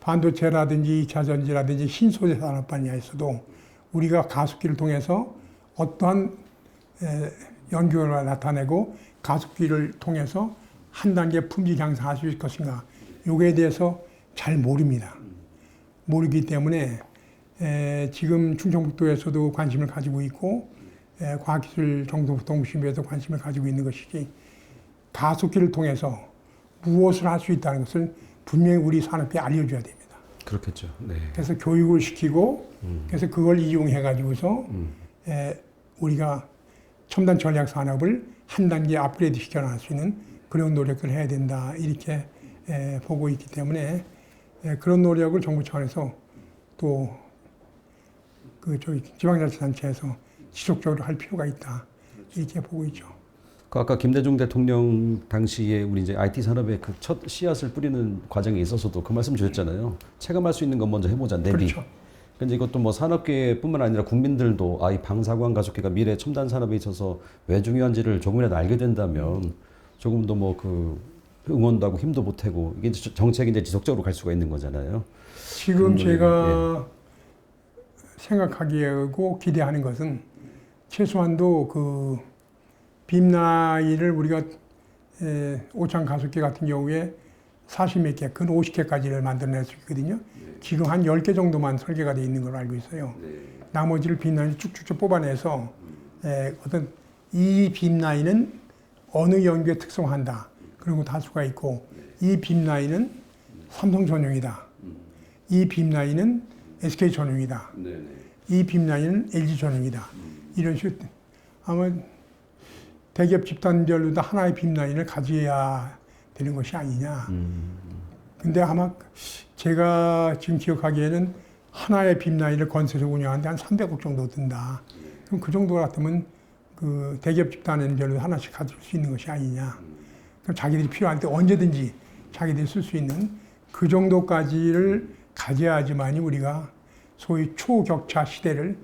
반도체라든지 2차 전지라든지 신소재 산업 분야에서도 우리가 가속기를 통해서 어떠한 연결을 나타내고 가속기를 통해서 한 단계 품질 향상할 수 있을 것인가 요거에 대해서 잘 모릅니다. 모르기 때문에 지금 충청북도에서도 관심을 가지고 있고 과학기술정보통신부에도 관심을 가지고 있는 것이지 가속기를 통해서 무엇을 할 수 있다는 것을 분명히 우리 산업계에 알려줘야 됩니다. 그렇겠죠. 네. 그래서 교육을 시키고 그래서 그걸 이용해 가지고서 우리가 첨단 전략 산업을 한 단계 업그레이드 시켜 나갈 수 있는 그런 노력을 해야 된다 이렇게 보고 있기 때문에 그런 노력을 정부 차원에서 또 그 저희 지방자치단체에서 지속적으로 할 필요가 있다 이렇게 보고 있죠. 그 아까 김대중 대통령 당시에 우리 이제 IT 산업의 그 첫 씨앗을 뿌리는 과정에 있어서도 그 말씀 주셨잖아요. 체감할 수 있는 건 먼저 해보자. 내비. 그렇죠. 근데 이것도 뭐 산업계뿐만 아니라 국민들도 이 방사광 가속기가 미래 첨단 산업에 있어서 왜 중요한지를 조금이라도 알게 된다면 조금 더 뭐 그 응원도 하고 힘도 보태고 이게 정책이 이제 지속적으로 갈 수가 있는 거잖아요. 지금 제가 생각하기하고 기대하는 것은 최소한도 그 빔라인을 우리가 오창 가속기 같은 경우에 40몇 개, 근 50개까지를 만들어낼 수 있거든요. 지금 한 10개 정도만 설계가 되어 있는 걸로 알고 있어요. 나머지를 빔라인을 쭉쭉쭉 뽑아내서 어떤 이 빔라인은 어느 연구에 특성한다. 그리고 다수가 있고 이 빔라인은 삼성 전용이다. 이 빔라인은 SK 전용이다. 이 빔라인은 LG 전용이다. 이런 식으로 아마 대기업 집단별로 다 하나의 빔라인을 가져야 되는 것이 아니냐. 근데 아마 제가 지금 기억하기에는 하나의 빔라인을 건설해서 운영하는데 한 300억 정도 든다. 그럼 그 정도 같으면 그 대기업 집단별로 하나씩 가질 수 있는 것이 아니냐. 그럼 자기들이 필요할 때 언제든지 자기들이 쓸 수 있는 그 정도까지를 가져야지만이 우리가 소위 초격차 시대를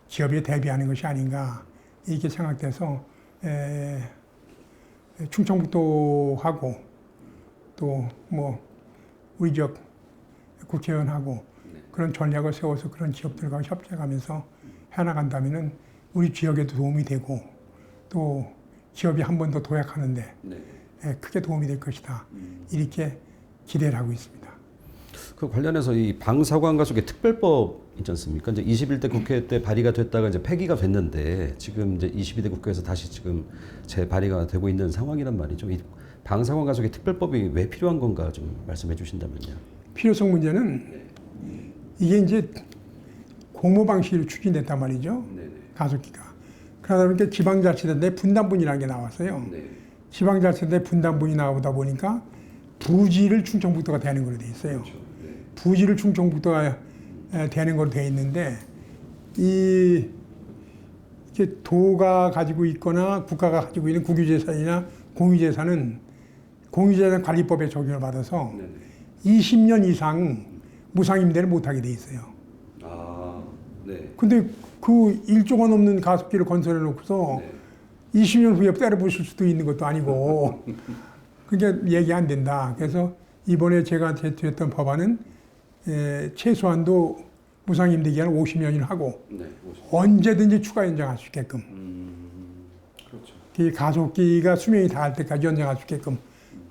기업에 대비하는 것이 아닌가 이렇게 생각돼서 충청북도하고 또 뭐 우리 지역 국회의원하고 그런 전략을 세워서 그런 기업들과 협력하면서 해나간다면은 우리 지역에도 도움이 되고 또 기업이 한 번 더 도약하는데 크게 도움이 될 것이다 이렇게 기대를 하고 있습니다. 그 관련해서 이 방사광 가속기 특별법 있지 않습니까? 이제 21대 국회 때 발의가 됐다가 이제 폐기가 됐는데 지금 이제 22대 국회에서 다시 지금 재발의가 되고 있는 상황이란 말이죠. 이 방사광 가속기 특별법이 왜 필요한 건가 좀 말씀해 주신다면요. 필요성 문제는 이게 이제 공모 방식으로 추진됐단 말이죠. 가속기가. 그러다 보니까 지방자치단체 분담분이라는 게 나왔어요. 지방자치단체 분담분이 나오다 보니까 부지를 충청북도가 되는 걸로 돼 있어요. 부지를 충청북도가 되는 걸로 돼 있는데 이게 도가 가지고 있거나 국가가 가지고 있는 국유재산이나 공유재산은 공유재산 관리법에 적용을 받아서 20년 이상 무상임대를 못하게 돼 있어요. 근데 그 1조 원 넘는 가습기를 건설해 놓고서 20년 후에 때려 부실 수도 있는 것도 아니고 그러니까 얘기 안 된다. 그래서 이번에 제가 제출했던 법안은 최소한도 무상임대기간을 50년을 하고 네. 언제든지 추가 연장할 수 있게끔 그렇죠. 이 가속기가 수명이 다할 때까지 연장할 수 있게끔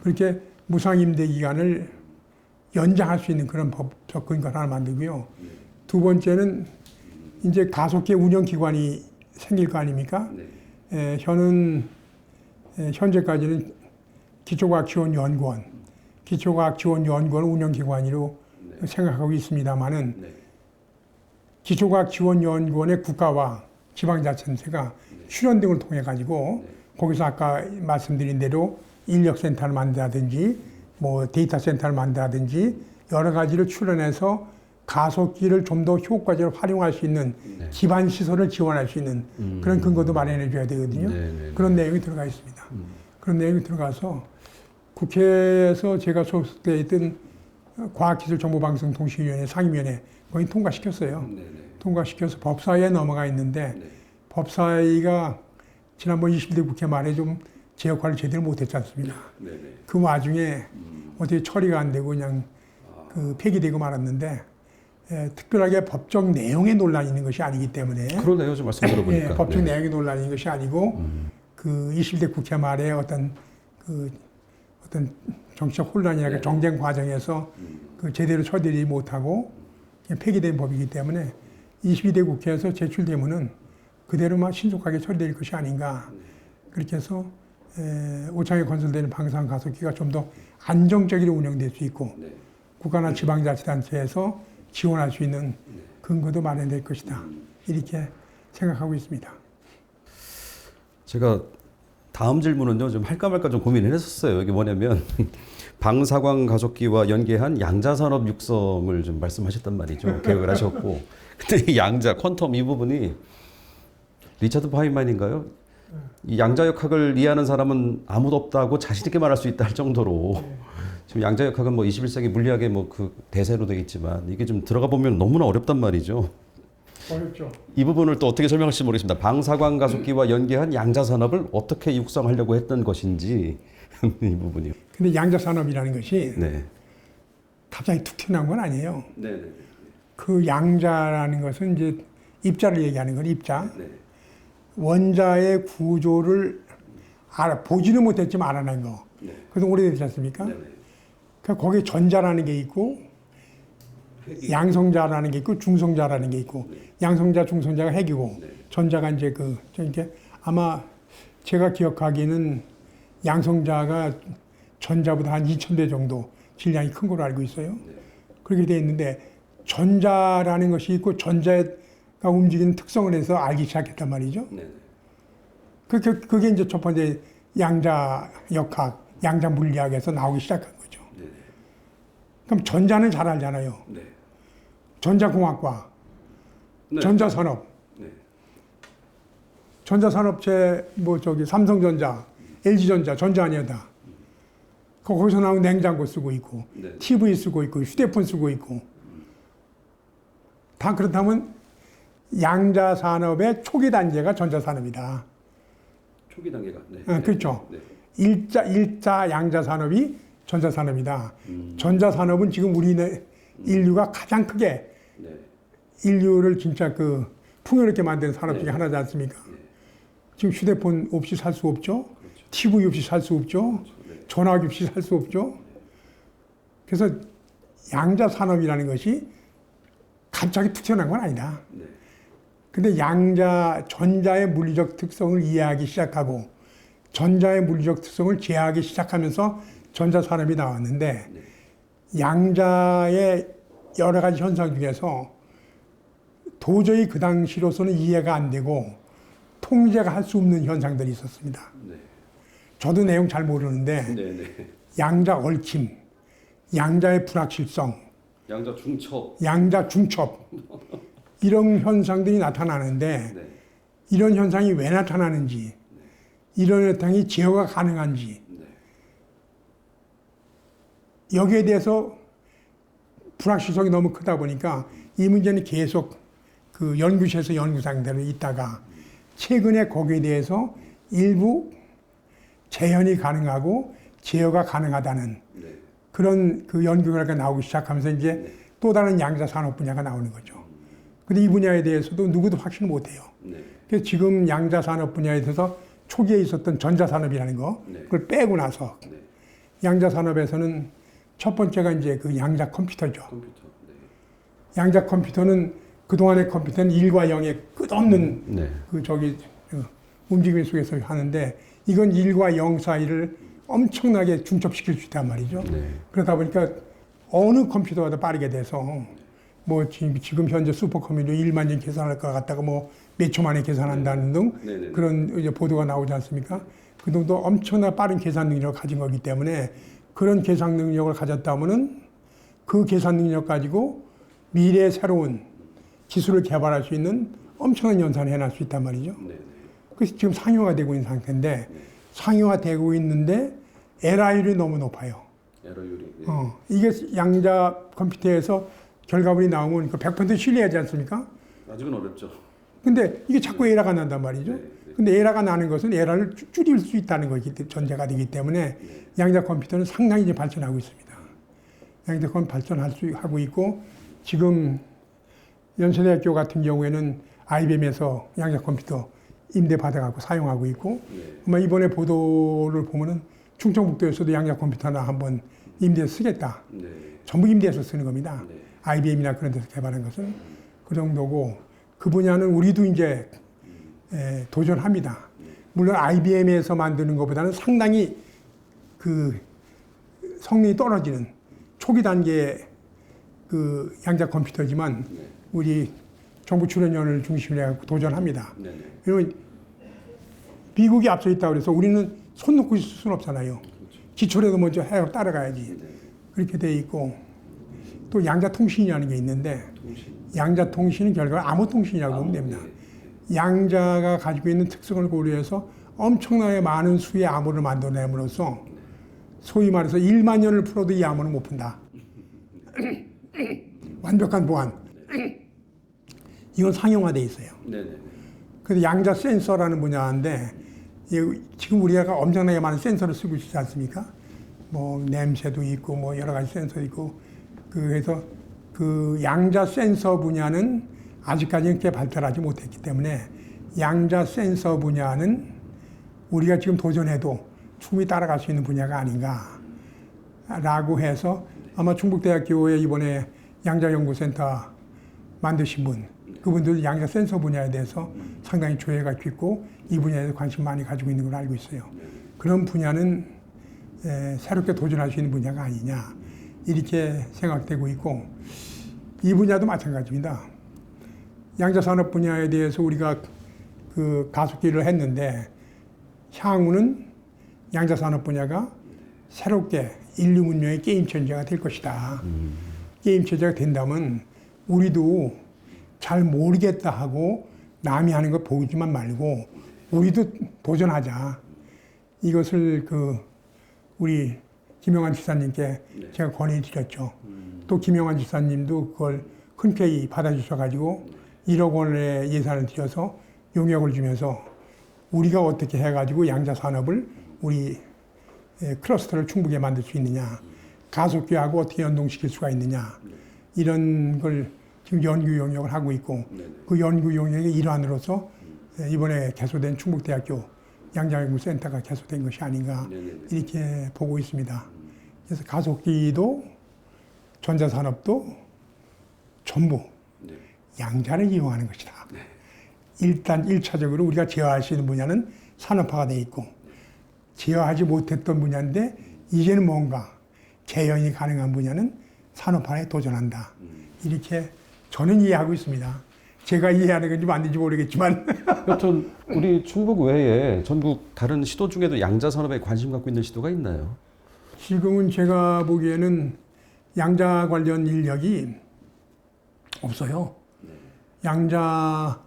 그렇게 무상임대기간을 연장할 수 있는 그런 법적 근거를 하나 만들고요. 두 번째는 이제 가속기 운영기관이 생길 거 아닙니까? 저는 현재까지는 기초과학지원연구원 운영기관으로 생각하고 있습니다만은 기초과학지원연구원의 국가와 지방자치단체가 출연 등을 통해 가지고 거기서 아까 말씀드린 대로 인력센터를 만든다든지 뭐 데이터 센터를 만든다든지 여러 가지를 출연해서 가속기를 좀 더 효과적으로 활용할 수 있는 기반 시설을 지원할 수 있는 그런 근거도 마련해 줘야 되거든요. 그런 내용이 들어가 있습니다. 그런 내용이 들어가서 국회에서 제가 소속되어 있던 과학기술정보방송통신위원회 상임위원회 거의 통과시켰어요. 통과시켜서 법사위에 넘어가 있는데 법사위가 지난번 21대 국회 말에 좀 제 역할을 제대로 못했지 않습니까? 그 와중에 어떻게 처리가 안 되고 그냥 그 폐기되고 말았는데 특별하게 법적 내용에 논란이 있는 것이 아니기 때문에 그러네요. 좀 말씀 들어보니까. 법적 내용에 논란이 있는 것이 아니고 그 21대 국회 말에 어떤 정치적 혼란이나 정쟁 과정에서 그 제대로 처리되지 못하고 폐기된 법이기 때문에 22대 국회에서 제출되면은 그대로만 신속하게 처리될 것이 아닌가. 그렇게 해서 오창에 건설되는 방사능 가속기가 좀 더 안정적으로 운영될 수 있고 국가나 지방자치단체에서 지원할 수 있는 근거도 마련될 것이다. 이렇게 생각하고 있습니다. 제가 다음 질문은요, 좀 할까 말까 좀 고민을 했었어요. 이게 뭐냐면, 방사광 가속기와 연계한 양자산업 육성을 좀 말씀하셨단 말이죠. 계획을 하셨고. 근데 이 양자, 퀀텀 이 부분이 리차드 파인만인가요? 이 양자역학을 이해하는 사람은 아무도 없다고 자신있게 말할 수 있다 할 정도로 지금 양자역학은 뭐 21세기 물리학의 뭐 그 대세로 되어 있지만 이게 좀 들어가 보면 너무나 어렵단 말이죠. 어렵죠. 이 부분을 또 어떻게 설명할지 모르겠습니다. 방사광 가속기와 연계한 양자산업을 어떻게 육성하려고 했던 것인지 이 부분이요. 근데 양자산업이라는 것이 갑자기 툭 튀어나온 건 아니에요. 그 양자라는 것은 이제 입자를 얘기하는 건 입자. 원자의 구조를 보지는 못했지만 알아낸 거. 그래서 오래되지 않습니까? 그러니까 거기에 전자라는 게 있고 양성자라는 게 있고 중성자라는 게 있고 양성자, 중성자가 핵이고 전자가 이제 이렇게 아마 제가 기억하기에는 양성자가 전자보다 한 2,000배 정도 질량이 큰 걸로 알고 있어요. 그렇게 돼 있는데 전자라는 것이 있고 전자가 움직이는 특성을 해서 알기 시작했단 말이죠. 그게 이제 첫 번째 양자역학, 양자물리학에서 나오기 시작한 거죠. 그럼 전자는 잘 알잖아요. 전자공학과, 전자산업. 전자산업체 삼성전자, LG전자, 전자 아니야 다. 거기서 나온 냉장고 쓰고 있고, TV 쓰고 있고, 휴대폰 쓰고 있고. 다 그렇다면 양자산업의 초기 단계가 전자산업이다. 초기 단계가. 그렇죠. 일자 양자산업이 전자산업이다. 전자산업은 지금 인류가 가장 크게 인류를 진짜 풍요롭게 만드는 산업 중에 하나지 않습니까? 지금 휴대폰 없이 살 수 없죠. TV 없이 살 수 없죠. 전화기 없이 살 수 없죠. 그래서 양자산업이라는 것이 갑자기 툭 튀어나온 건 아니다. 근데 전자의 물리적 특성을 이해하기 시작하고 전자의 물리적 특성을 제어하기 시작하면서 전자산업이 나왔는데 양자의 여러 가지 현상 중에서 도저히 그 당시로서는 이해가 안 되고 통제가 할 수 없는 현상들이 있었습니다. 저도 내용 잘 모르는데 양자 얽힘, 양자의 불확실성, 양자 중첩 이런 현상들이 나타나는데 이런 현상이 왜 나타나는지 이런 현상이 제어가 가능한지 여기에 대해서 불확실성이 너무 크다 보니까 이 문제는 계속 연구실에서 연구 상태로 있다가 최근에 거기에 대해서 일부 재현이 가능하고 제어가 가능하다는 그런 연구 결과가 나오기 시작하면서 이제 또 다른 양자 산업 분야가 나오는 거죠. 근데 이 분야에 대해서도 누구도 확신을 못해요. 네. 그래서 지금 양자산업 분야에 대해서 초기에 있었던 전자산업이라는 거, 네. 그걸 빼고 나서 네. 양자산업에서는 첫 번째가 이제 그 양자 컴퓨터죠. 컴퓨터. 네. 양자 컴퓨터는 그동안의 컴퓨터는 1과 0의 끝없는 네. 움직임 속에서 하는데 이건 1과 0 사이를 엄청나게 중첩시킬 수 있단 말이죠. 네. 그러다 보니까 어느 컴퓨터보다 빠르게 돼서 뭐 지금 현재 슈퍼컴퓨터 1만 년 계산할 것 같다가 뭐 몇 초 만에 계산한다는 등 네네. 그런 이제 보도가 나오지 않습니까? 그 정도 엄청나 빠른 계산 능력을 가진 거기 때문에 그런 계산 능력을 가졌다면은 그 계산 능력 가지고 미래의 새로운 기술을 개발할 수 있는 엄청난 연산을 해낼 수 있단 말이죠. 네. 그래서 지금 상용화되고 있는 상태인데 상용화되고 있는데 에러율이 너무 높아요. 에러율이. 네. 이게 양자 컴퓨터에서 결과물이 나오면 그 100% 신뢰하지 않습니까? 아직은 어렵죠. 근데 이게 자꾸 에러가 난단 말이죠. 네. 근데 에러가 나는 것은 에러를 줄일 수 있다는 것이 전제가 되기 때문에 양자 컴퓨터는 상당히 이제 발전하고 있습니다. 양자 컴퓨터 하고 있고 지금 연세대학교 같은 경우에는 IBM에서 양자 컴퓨터 임대 받아갖고 사용하고 있고 아마 이번에 보도를 보면은 충청북도에서도 양자 컴퓨터 하나 한번 임대해서 쓰겠다. 네. 전부 임대해서 쓰는 겁니다. 네. IBM이나 그런 데서 개발한 것은 그 정도고 그 분야는 우리도 이제 도전합니다. 물론 IBM에서 만드는 것보다는 상당히 그 성능이 떨어지는 초기 단계 그 양자 컴퓨터지만 우리 정부 출연연을 중심으로 해서 도전합니다. 네. 왜냐면 미국이 앞서 있다고 그래서 우리는 손 놓고 있을 수는 없잖아요. 기초라도 먼저 해서 따라가야지. 그렇게 돼 있고 또 양자 통신이라는 게 있는데 양자 통신은 결국 암호통신이라고 보면 됩니다. 양자가 가지고 있는 특성을 고려해서 엄청나게 많은 수의 암호를 만들어냄으로써 소위 말해서 1만 년을 풀어도 이 암호는 못 푼다. 완벽한 보안. 이건 상용화돼 있어요. 그래서 양자 센서라는 분야인데 지금 우리가 엄청나게 많은 센서를 쓰고 있지 않습니까? 뭐 냄새도 있고 뭐 여러 가지 센서 있고 그래서 그 양자 센서 분야는 아직까지는 그렇게 발달하지 못했기 때문에 양자 센서 분야는 우리가 지금 도전해도 충분히 따라갈 수 있는 분야가 아닌가라고 해서 아마 충북대학교에 이번에 양자연구센터 만드신 분 그분들 양자 센서 분야에 대해서 상당히 조예가 깊고 이 분야에 관심 많이 가지고 있는 걸로 알고 있어요. 그런 분야는 새롭게 도전할 수 있는 분야가 아니냐 이렇게 생각되고 있고 이 분야도 마찬가지입니다. 양자산업 분야에 대해서 우리가 그 가속기를 했는데 향후는 양자산업 분야가 새롭게 인류 문명의 게임 체인저가 될 것이다. 게임 체인저가 된다면 우리도 잘 모르겠다 하고 남이 하는 거 보지만 말고 우리도 도전하자. 이것을 그 우리 김영환 지사님께 제가 권해드렸죠. 또 김영환 지사님도 그걸 흔쾌히 받아주셔가지고 1억 원의 예산을 들여서 용역을 주면서 우리가 어떻게 해가지고 양자산업을 우리 클러스터를 충북에 만들 수 있느냐, 가속기하고 어떻게 연동시킬 수가 있느냐, 이런 걸 지금 연구 용역을 하고 있고 그 연구 용역의 일환으로서 이번에 개소된 충북대학교 양자연구센터가 개소된 것이 아닌가 이렇게 보고 있습니다. 그래서 가속기도 전자산업도 전부 양자를 이용하는 것이다. 일단 1차적으로 우리가 제어할 수 있는 분야는 산업화가 돼 있고 제어하지 못했던 분야인데 이제는 뭔가 재현이 가능한 분야는 산업화에 도전한다. 이렇게 저는 이해하고 있습니다. 제가 이해하는 건지 맞는지 모르겠지만 여튼 우리 충북 외에 전국 다른 시도 중에도 양자 산업에 관심 갖고 있는 시도가 있나요? 지금은 제가 보기에는 양자 관련 인력이 없어요. 양자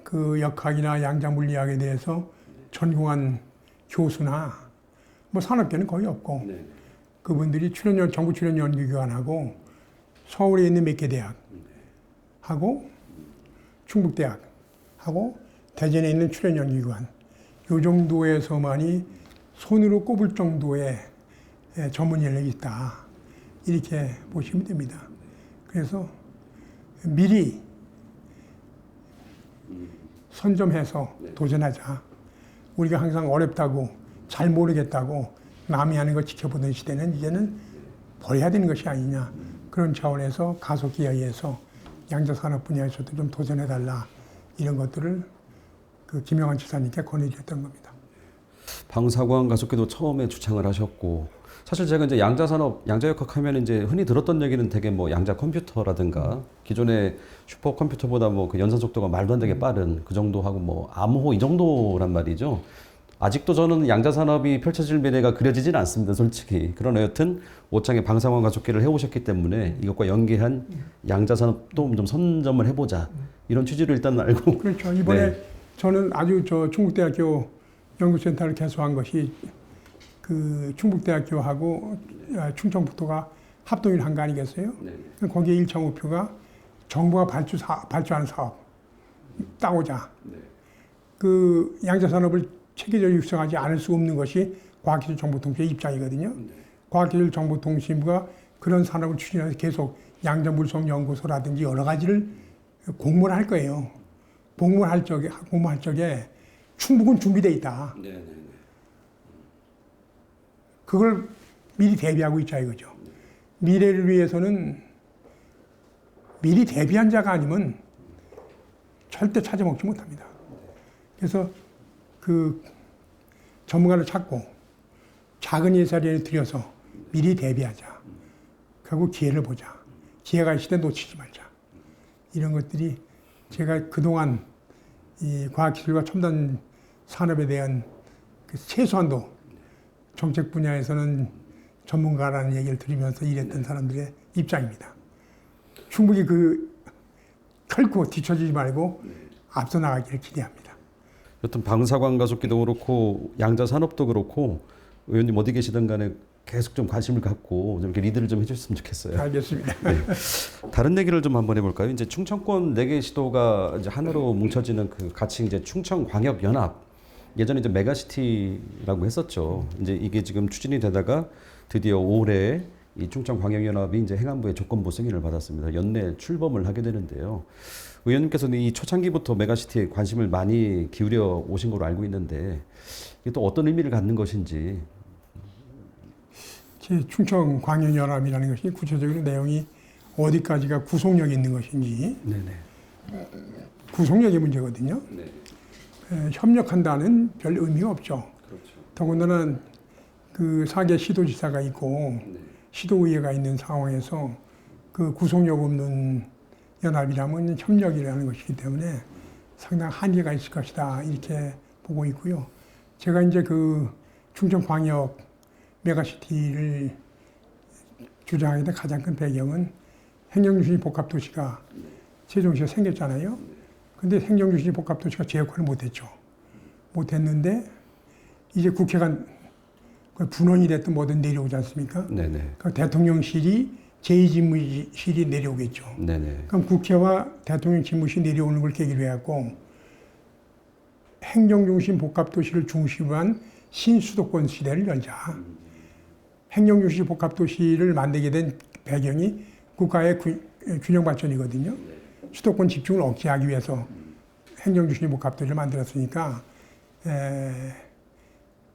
그 역학이나 양자 물리학에 대해서 전공한 교수나 뭐 산업계는 거의 없고 그분들이 정부 출연 연구기관하고 서울에 있는 몇 개 대학하고 충북대학하고 대전에 있는 출연 연구기관 요 정도에서만이 손으로 꼽을 정도의 전문 인력이 있다. 이렇게 보시면 됩니다. 그래서 미리 선점해서 도전하자. 우리가 항상 어렵다고 잘 모르겠다고 남이 하는 거 지켜보던 시대는 이제는 버려야 되는 것이 아니냐. 그런 차원에서 가속기여에서 양자산업 분야에서도 좀 도전해달라. 이런 것들을 그 김영환 지사님께 권해드렸던 겁니다. 방사광 가속기도 처음에 주창을 하셨고, 사실 제가 이제 양자산업, 양자역학 하면 이제 흔히 들었던 얘기는 되게 뭐 양자 컴퓨터라든가 기존의 슈퍼컴퓨터보다 뭐 그 연산 속도가 말도 안 되게 빠른 그 정도 하고 뭐 암호 이 정도란 말이죠. 아직도 저는 양자산업이 펼쳐질 미래가 그려지진 않습니다, 솔직히. 그러나 여튼 오창에 방사광 가속기를 해오셨기 때문에 이것과 연계한 양자산업도 좀 선점을 해보자 이런 취지를 일단 알고. 그렇죠. 이번에 네. 저는 아주 저 충북대학교 연구센터를 개소한 것이 그 충북대학교하고 충청북도가 합동을 한 거 아니겠어요? 네. 거기에 일차 목표가 정부가 발주하는 사업 따오자. 네. 그 양자산업을 체계적으로 육성하지 않을 수 없는 것이 과학기술정보통신의 입장이거든요. 네. 과학기술정보통신부가 그런 산업을 추진해서 계속 양자물성연구소라든지 여러 가지를 공모를 할 거예요. 공모할 적에 충북은 준비돼 있다. 네, 네, 네. 그걸 미리 대비하고 있자 이거죠. 미래를 위해서는 미리 대비한 자가 아니면 절대 찾아먹지 못합니다. 그래서 그 전문가를 찾고 작은 예산을 들여서 미리 대비하자. 그리고 기회를 보자. 기회가 있을 때 놓치지 말자. 이런 것들이 제가 그동안 이 과학기술과 첨단 산업에 대한 그 최소한도 정책 분야에서는 전문가라는 얘기를 들으면서 일했던 사람들의 입장입니다. 충분히 그 결코 뒤처지지 말고 앞서 나가기를 기대합니다. 여튼 방사광 가속기도 그렇고 양자산업도 그렇고 의원님 어디 계시든 간에 계속 좀 관심을 갖고 좀 이렇게 리드를 좀 해주셨으면 좋겠어요. 알겠습니다. 네. 다른 얘기를 좀 한번 해볼까요? 이제 충청권 4개 시도가 이제 하나로 뭉쳐지는 그 같이 이제 충청광역연합 예전에 이제 메가시티라고 했었죠. 이제 이게 지금 추진이 되다가 드디어 올해 이 충청광역연합이 이제 행안부의 조건부 승인을 받았습니다. 연내 출범을 하게 되는데요. 의원님께서는 이 초창기부터 메가시티에 관심을 많이 기울여 오신 걸로 알고 있는데 이게 또 어떤 의미를 갖는 것인지. 제 충청광역연합이라는 것이 구체적으로 내용이 어디까지가 구속력이 있는 것인지 네네. 구속력의 문제거든요. 네. 협력한다는 별 의미가 없죠. 그렇죠. 더군다나 그 4개 시도지사가 있고 네. 시도의회가 있는 상황에서 그 구속력 없는 연합이라면 협력이라는 것이기 때문에 상당한 한계가 있을 것이다 이렇게 보고 있고요. 제가 이제 그 충청광역 메가시티를 주장하게 된 가장 큰 배경은 행정중심 복합도시가 세종시에 생겼잖아요. 근데 행정중심 복합도시가 제 역할을 못했죠. 못했는데 이제 국회가 분원이 됐든 뭐든 내려오지 않습니까? 네네. 그 대통령실이 제2집무실이 내려오겠죠. 네네. 그럼 국회와 대통령 집무실 내려오는 걸 계기로 해갖고 행정중심 복합도시를 중심으로 한 신수도권 시대를 열자. 행정중심 복합도시를 만들게 된 배경이 국가의 균형발전이거든요. 수도권 집중을 억제하기 위해서 행정중심 복합도시를 만들었으니까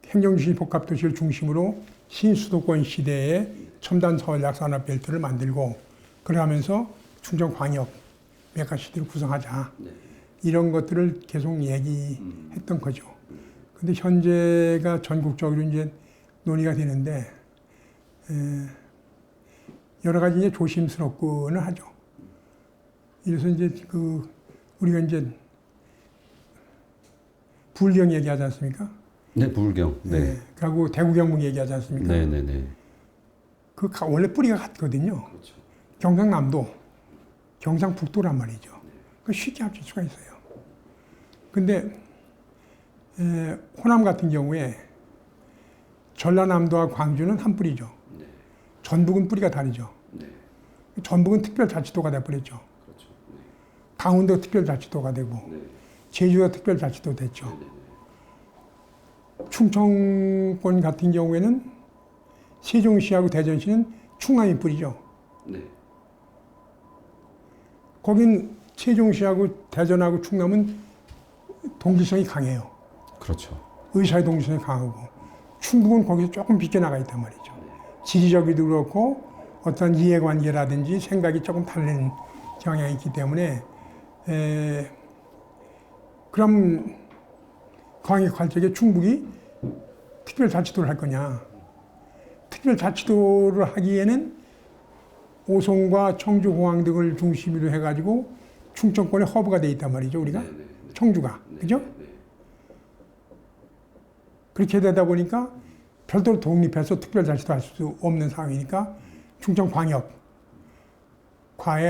행정중심 복합도시를 중심으로 신수도권 시대에 첨단 서울역 산업벨트를 만들고 그러면서 충청광역 메가시티를 구성하자. 이런 것들을 계속 얘기했던 거죠. 근데 현재가 전국적으로 이제 논의가 되는데 여러 가지 이제 조심스럽고는 하죠. 이래서 이제 그 우리가 이제 불경 얘기하지 않습니까? 네, 불경. 네. 그리고 대구 경북 얘기하지 않습니까? 네네네. 그 원래 뿌리가 같거든요. 그렇죠. 경상남도, 경상북도란 말이죠. 그 쉽게 합칠 수가 있어요. 근데 호남 같은 경우에 전라남도와 광주는 한 뿌리죠. 네. 전북은 뿌리가 다르죠. 네. 전북은 특별자치도가 돼버렸죠. 그렇죠. 네. 강원도 특별자치도가 되고 네. 제주가 특별자치도 됐죠. 충청권 같은 경우에는 세종시하고 대전시는 충남이 뿌리죠. 네. 거긴 세종시하고 대전하고 충남은 동질성이 강해요. 그렇죠. 의사의 동질성이 강하고 충북은 거기서 조금 비껴나가 있단 말이죠. 지리적이도 그렇고 어떤 이해관계라든지 생각이 조금 다른 경향이 있기 때문에 그럼 광역할 적에 충북이 특별자치도를 할 거냐. 특별자치도를 하기에는 오송과 청주, 공항 등을 중심으로 해가지고 충청권의 허브가 돼 있단 말이죠, 우리가. 청주가. 그죠? 그렇게 되다 보니까 별도로 독립해서 특별자치도 할 수 없는 상황이니까 충청광역과에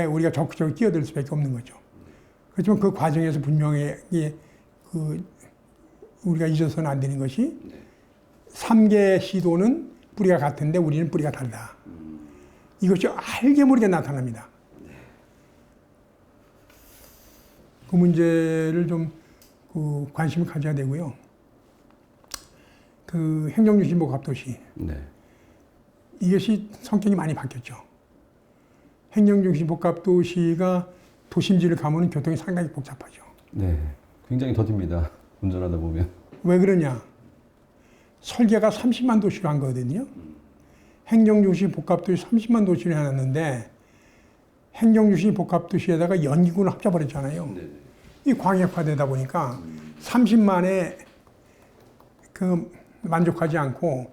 우리가 적극적으로 끼어들 수밖에 없는 거죠. 그렇지만 그 과정에서 분명히 우리가 잊어서는 안 되는 것이 3개 시도는 뿌리가 같은데 우리는 뿌리가 달라. 이것이 알게 모르게 나타납니다. 그 문제를 좀 관심을 가져야 되고요. 그 행정중심복합도시. 네. 이것이 성격이 많이 바뀌었죠. 행정중심복합도시가 도심지를 가면 교통이 상당히 복잡하죠. 네. 굉장히 더딥니다. 운전하다 보면. 왜 그러냐? 설계가 30만 도시로 한 거거든요. 행정중심복합도시 30만 도시를 해놨는데 행정중심복합도시에다가 연기군을 합쳐버렸잖아요. 이 광역화되다 보니까 30만에 만족하지 않고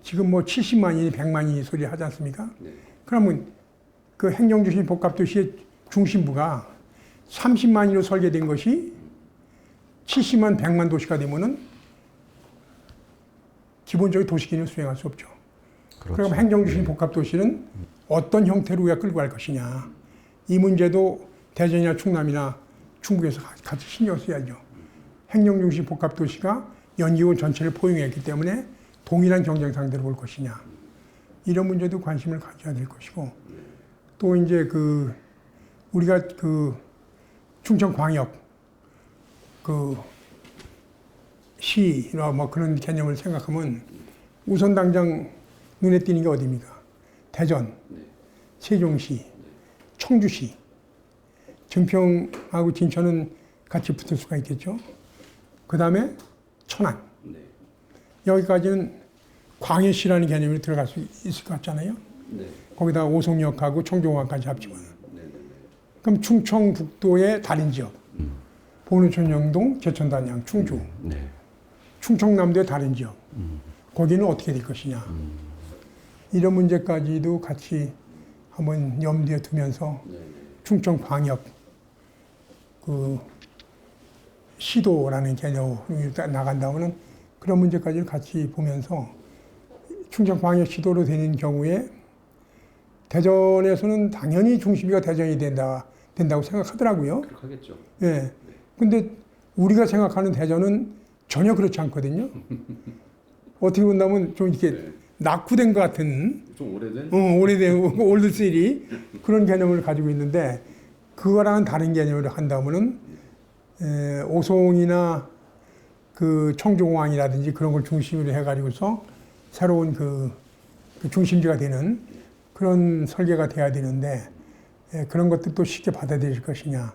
지금 뭐 70만이니 100만이니 소리 하지 않습니까? 그러면 그 행정중심복합도시의 중심부가 30만이로 설계된 것이 70만, 100만 도시가 되면은 기본적인 도시 기능을 수행할 수 없죠. 그렇죠. 그럼 행정중심복합도시는 어떤 형태로 우리가 끌고 갈 것이냐. 이 문제도 대전이나 충남이나 충북에서 같이 신경 써야죠. 행정중심복합도시가 연기군 전체를 포용했기 때문에 동일한 경쟁 상대로 볼 것이냐. 이런 문제도 관심을 가져야 될 것이고, 또 이제 우리가 충청광역 시나 뭐 그런 개념을 생각하면 우선 당장 눈에 띄는 게 어디입니까? 대전, 세종시, 청주시, 증평하고 진천은 같이 붙을 수가 있겠죠. 그 다음에 천안. 여기까지는 광역시라는 개념이 들어갈 수 있을 것 같잖아요. 거기다 오송역하고 청주공항까지 합치면. 그럼 충청북도의 다른 지역. 보沼천, 영동, 제천, 단양, 충주. 충청남도의 다른 지역. 거기는 어떻게 될 것이냐. 이런 문제까지도 같이 한번 염두에 두면서 충청광역 시도라는 개념이 나간다면 그런 문제까지를 같이 보면서 충청광역 시도로 되는 경우에 대전에서는 당연히 중심지가 대전이 된다고 생각하더라고요. 그렇겠죠. 예. 근데 우리가 생각하는 대전은 전혀 그렇지 않거든요. 어떻게 본다면 좀 이렇게 낙후된 것 같은. 좀 오래된? 오래된, 올드시리 그런 개념을 가지고 있는데 그거랑은 다른 개념을 한다면은 오송이나 청주공항이라든지 그런 걸 중심으로 해가지고서 새로운 그 중심지가 되는 그런 설계가 돼야 되는데 그런 것들도 쉽게 받아들일 것이냐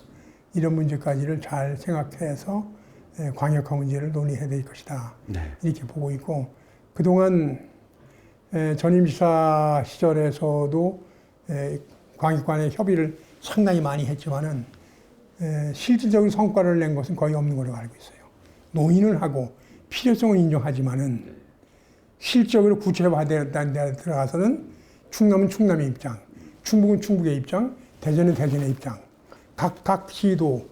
이런 문제까지를 잘 생각해서 광역화 문제를 논의해야 될 것이다. 이렇게 보고 있고 그동안 전임지사 시절에서도 광역 간의 협의를 상당히 많이 했지만은 실질적인 성과를 낸 것은 거의 없는 걸로 알고 있어요. 논의를 하고 필요성을 인정하지만은 실적으로 구체화되는 데 들어가서는 충남은 충남의 입장, 충북은 충북의 입장, 대전은 대전의 입장, 각 시도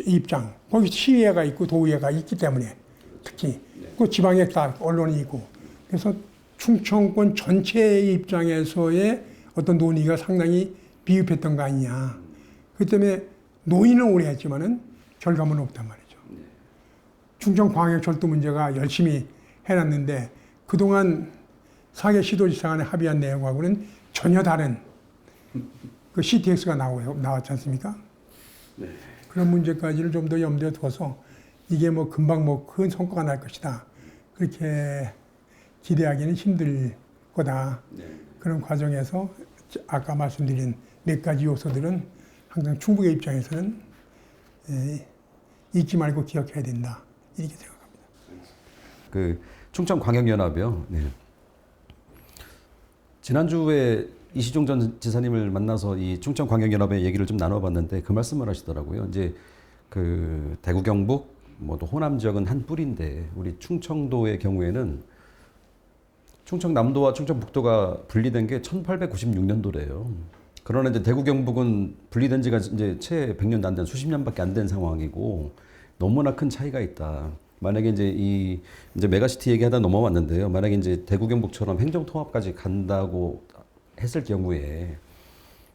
입장, 거기 시의회가 있고 도의회가 있기 때문에 특히 그 지방에 다 언론이 있고 그래서 충청권 전체의 입장에서의 어떤 논의가 상당히 비흡했던 거 아니냐. 그렇기 때문에 논의는 오래 했지만은 결과물은 없단 말이죠. 충청광역철도 문제가 열심히 해놨는데 그동안 4개 시도지사 간에 합의한 내용하고는 전혀 다른 그 CTX가 나왔지 않습니까? 그런 문제까지를 좀 더 염두에 둬서 이게 뭐 금방 뭐 큰 성과가 날 것이다. 그렇게 기대하기는 힘들 거다. 그런 과정에서 아까 말씀드린 몇 가지 요소들은 항상 충북의 입장에서는 잊지 말고 기억해야 된다. 이렇게 생각합니다. 그 충청광역연합이요. 네. 지난주에 이시종 전 지사님을 만나서 이 충청광역연합의 얘기를 좀 나눠봤는데 그 말씀을 하시더라고요. 이제 그 대구 경북 뭐 또 호남 지역은 한 뿌리인데 우리 충청도의 경우에는 충청남도와 충청북도가 분리된 게 1896년도래요. 그러나 이제 대구 경북은 분리된 지가 이제 채 100년도 안 된 수십 년밖에 안 된 상황이고 너무나 큰 차이가 있다. 만약에 이제 이제 메가시티 얘기하다 넘어왔는데요. 만약에 이제 대구 경북처럼 행정통합까지 간다고 했을 경우에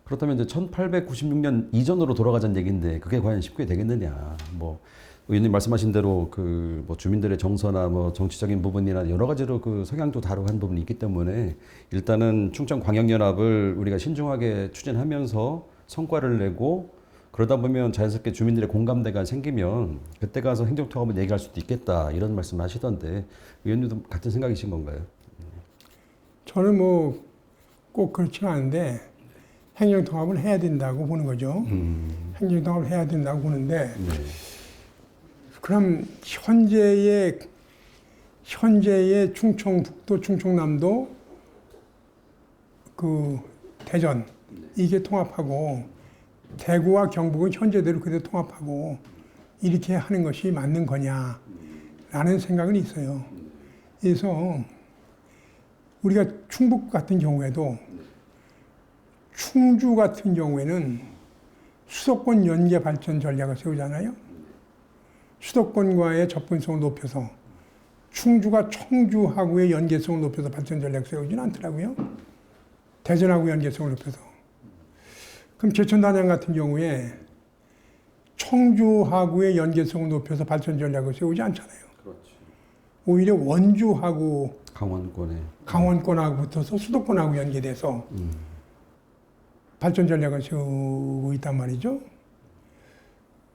그렇다면 이제 1896년 이전으로 돌아가자는 얘기인데 그게 과연 쉽게 되겠느냐. 뭐 의원님 말씀하신 대로 그 뭐 주민들의 정서나 뭐 정치적인 부분이나 여러 가지로 그 성향도 다르고 한 부분이 있기 때문에 일단은 충청광역연합을 우리가 신중하게 추진하면서 성과를 내고 그러다 보면 자연스럽게 주민들의 공감대가 생기면 그때 가서 행정통합을 얘기할 수도 있겠다 이런 말씀을 하시던데 의원님도 같은 생각이신 건가요? 저는 뭐 꼭 그렇지는 않은데 행정통합을 해야 된다고 보는 거죠. 행정통합을 해야 된다고 보는데 네. 그럼 현재의 충청북도, 충청남도, 그 대전 이게 통합하고 대구와 경북은 현재대로 그대로 통합하고 이렇게 하는 것이 맞는 거냐라는 생각은 있어요. 그래서 우리가 충북 같은 경우에도 충주 같은 경우에는 수도권 연계 발전 전략을 세우잖아요. 수도권과의 접근성을 높여서 충주가 청주하고의 연계성을 높여서 발전 전략 세우지는 않더라고요. 대전하고 연계성을 높여서. 그럼 제천단양 같은 경우에 청주하고의 연계성을 높여서 발전 전략을 세우지 않잖아요. 그렇죠. 오히려 원주하고 강원권하고 붙어서 수도권하고 연계돼서 발전 전략을 세우고 있단 말이죠.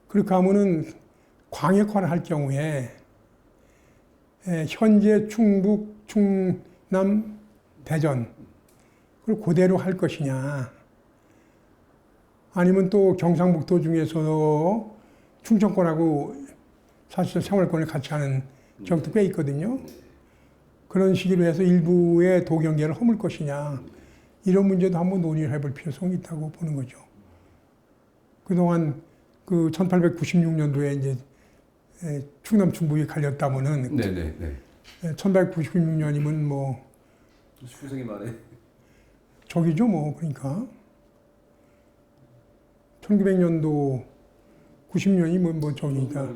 그렇게 하면은 광역화를 할 경우에 현재 충북, 충남, 대전 그걸 그대로 할 것이냐 아니면 또 경상북도 중에서도 충청권하고 사실 생활권을 같이 하는 지역도 꽤 있거든요. 그런 식으로 해서 일부의 도경계를 허물 것이냐 이런 문제도 한번 논의를 해볼 필요성이 있다고 보는 거죠. 그동안 그 1896년도에 이제 충남 충북이 갈렸다면은 1896년이면 뭐 19세기 말에 저기죠 뭐 그러니까 1900년도 90년이 뭐 저기니까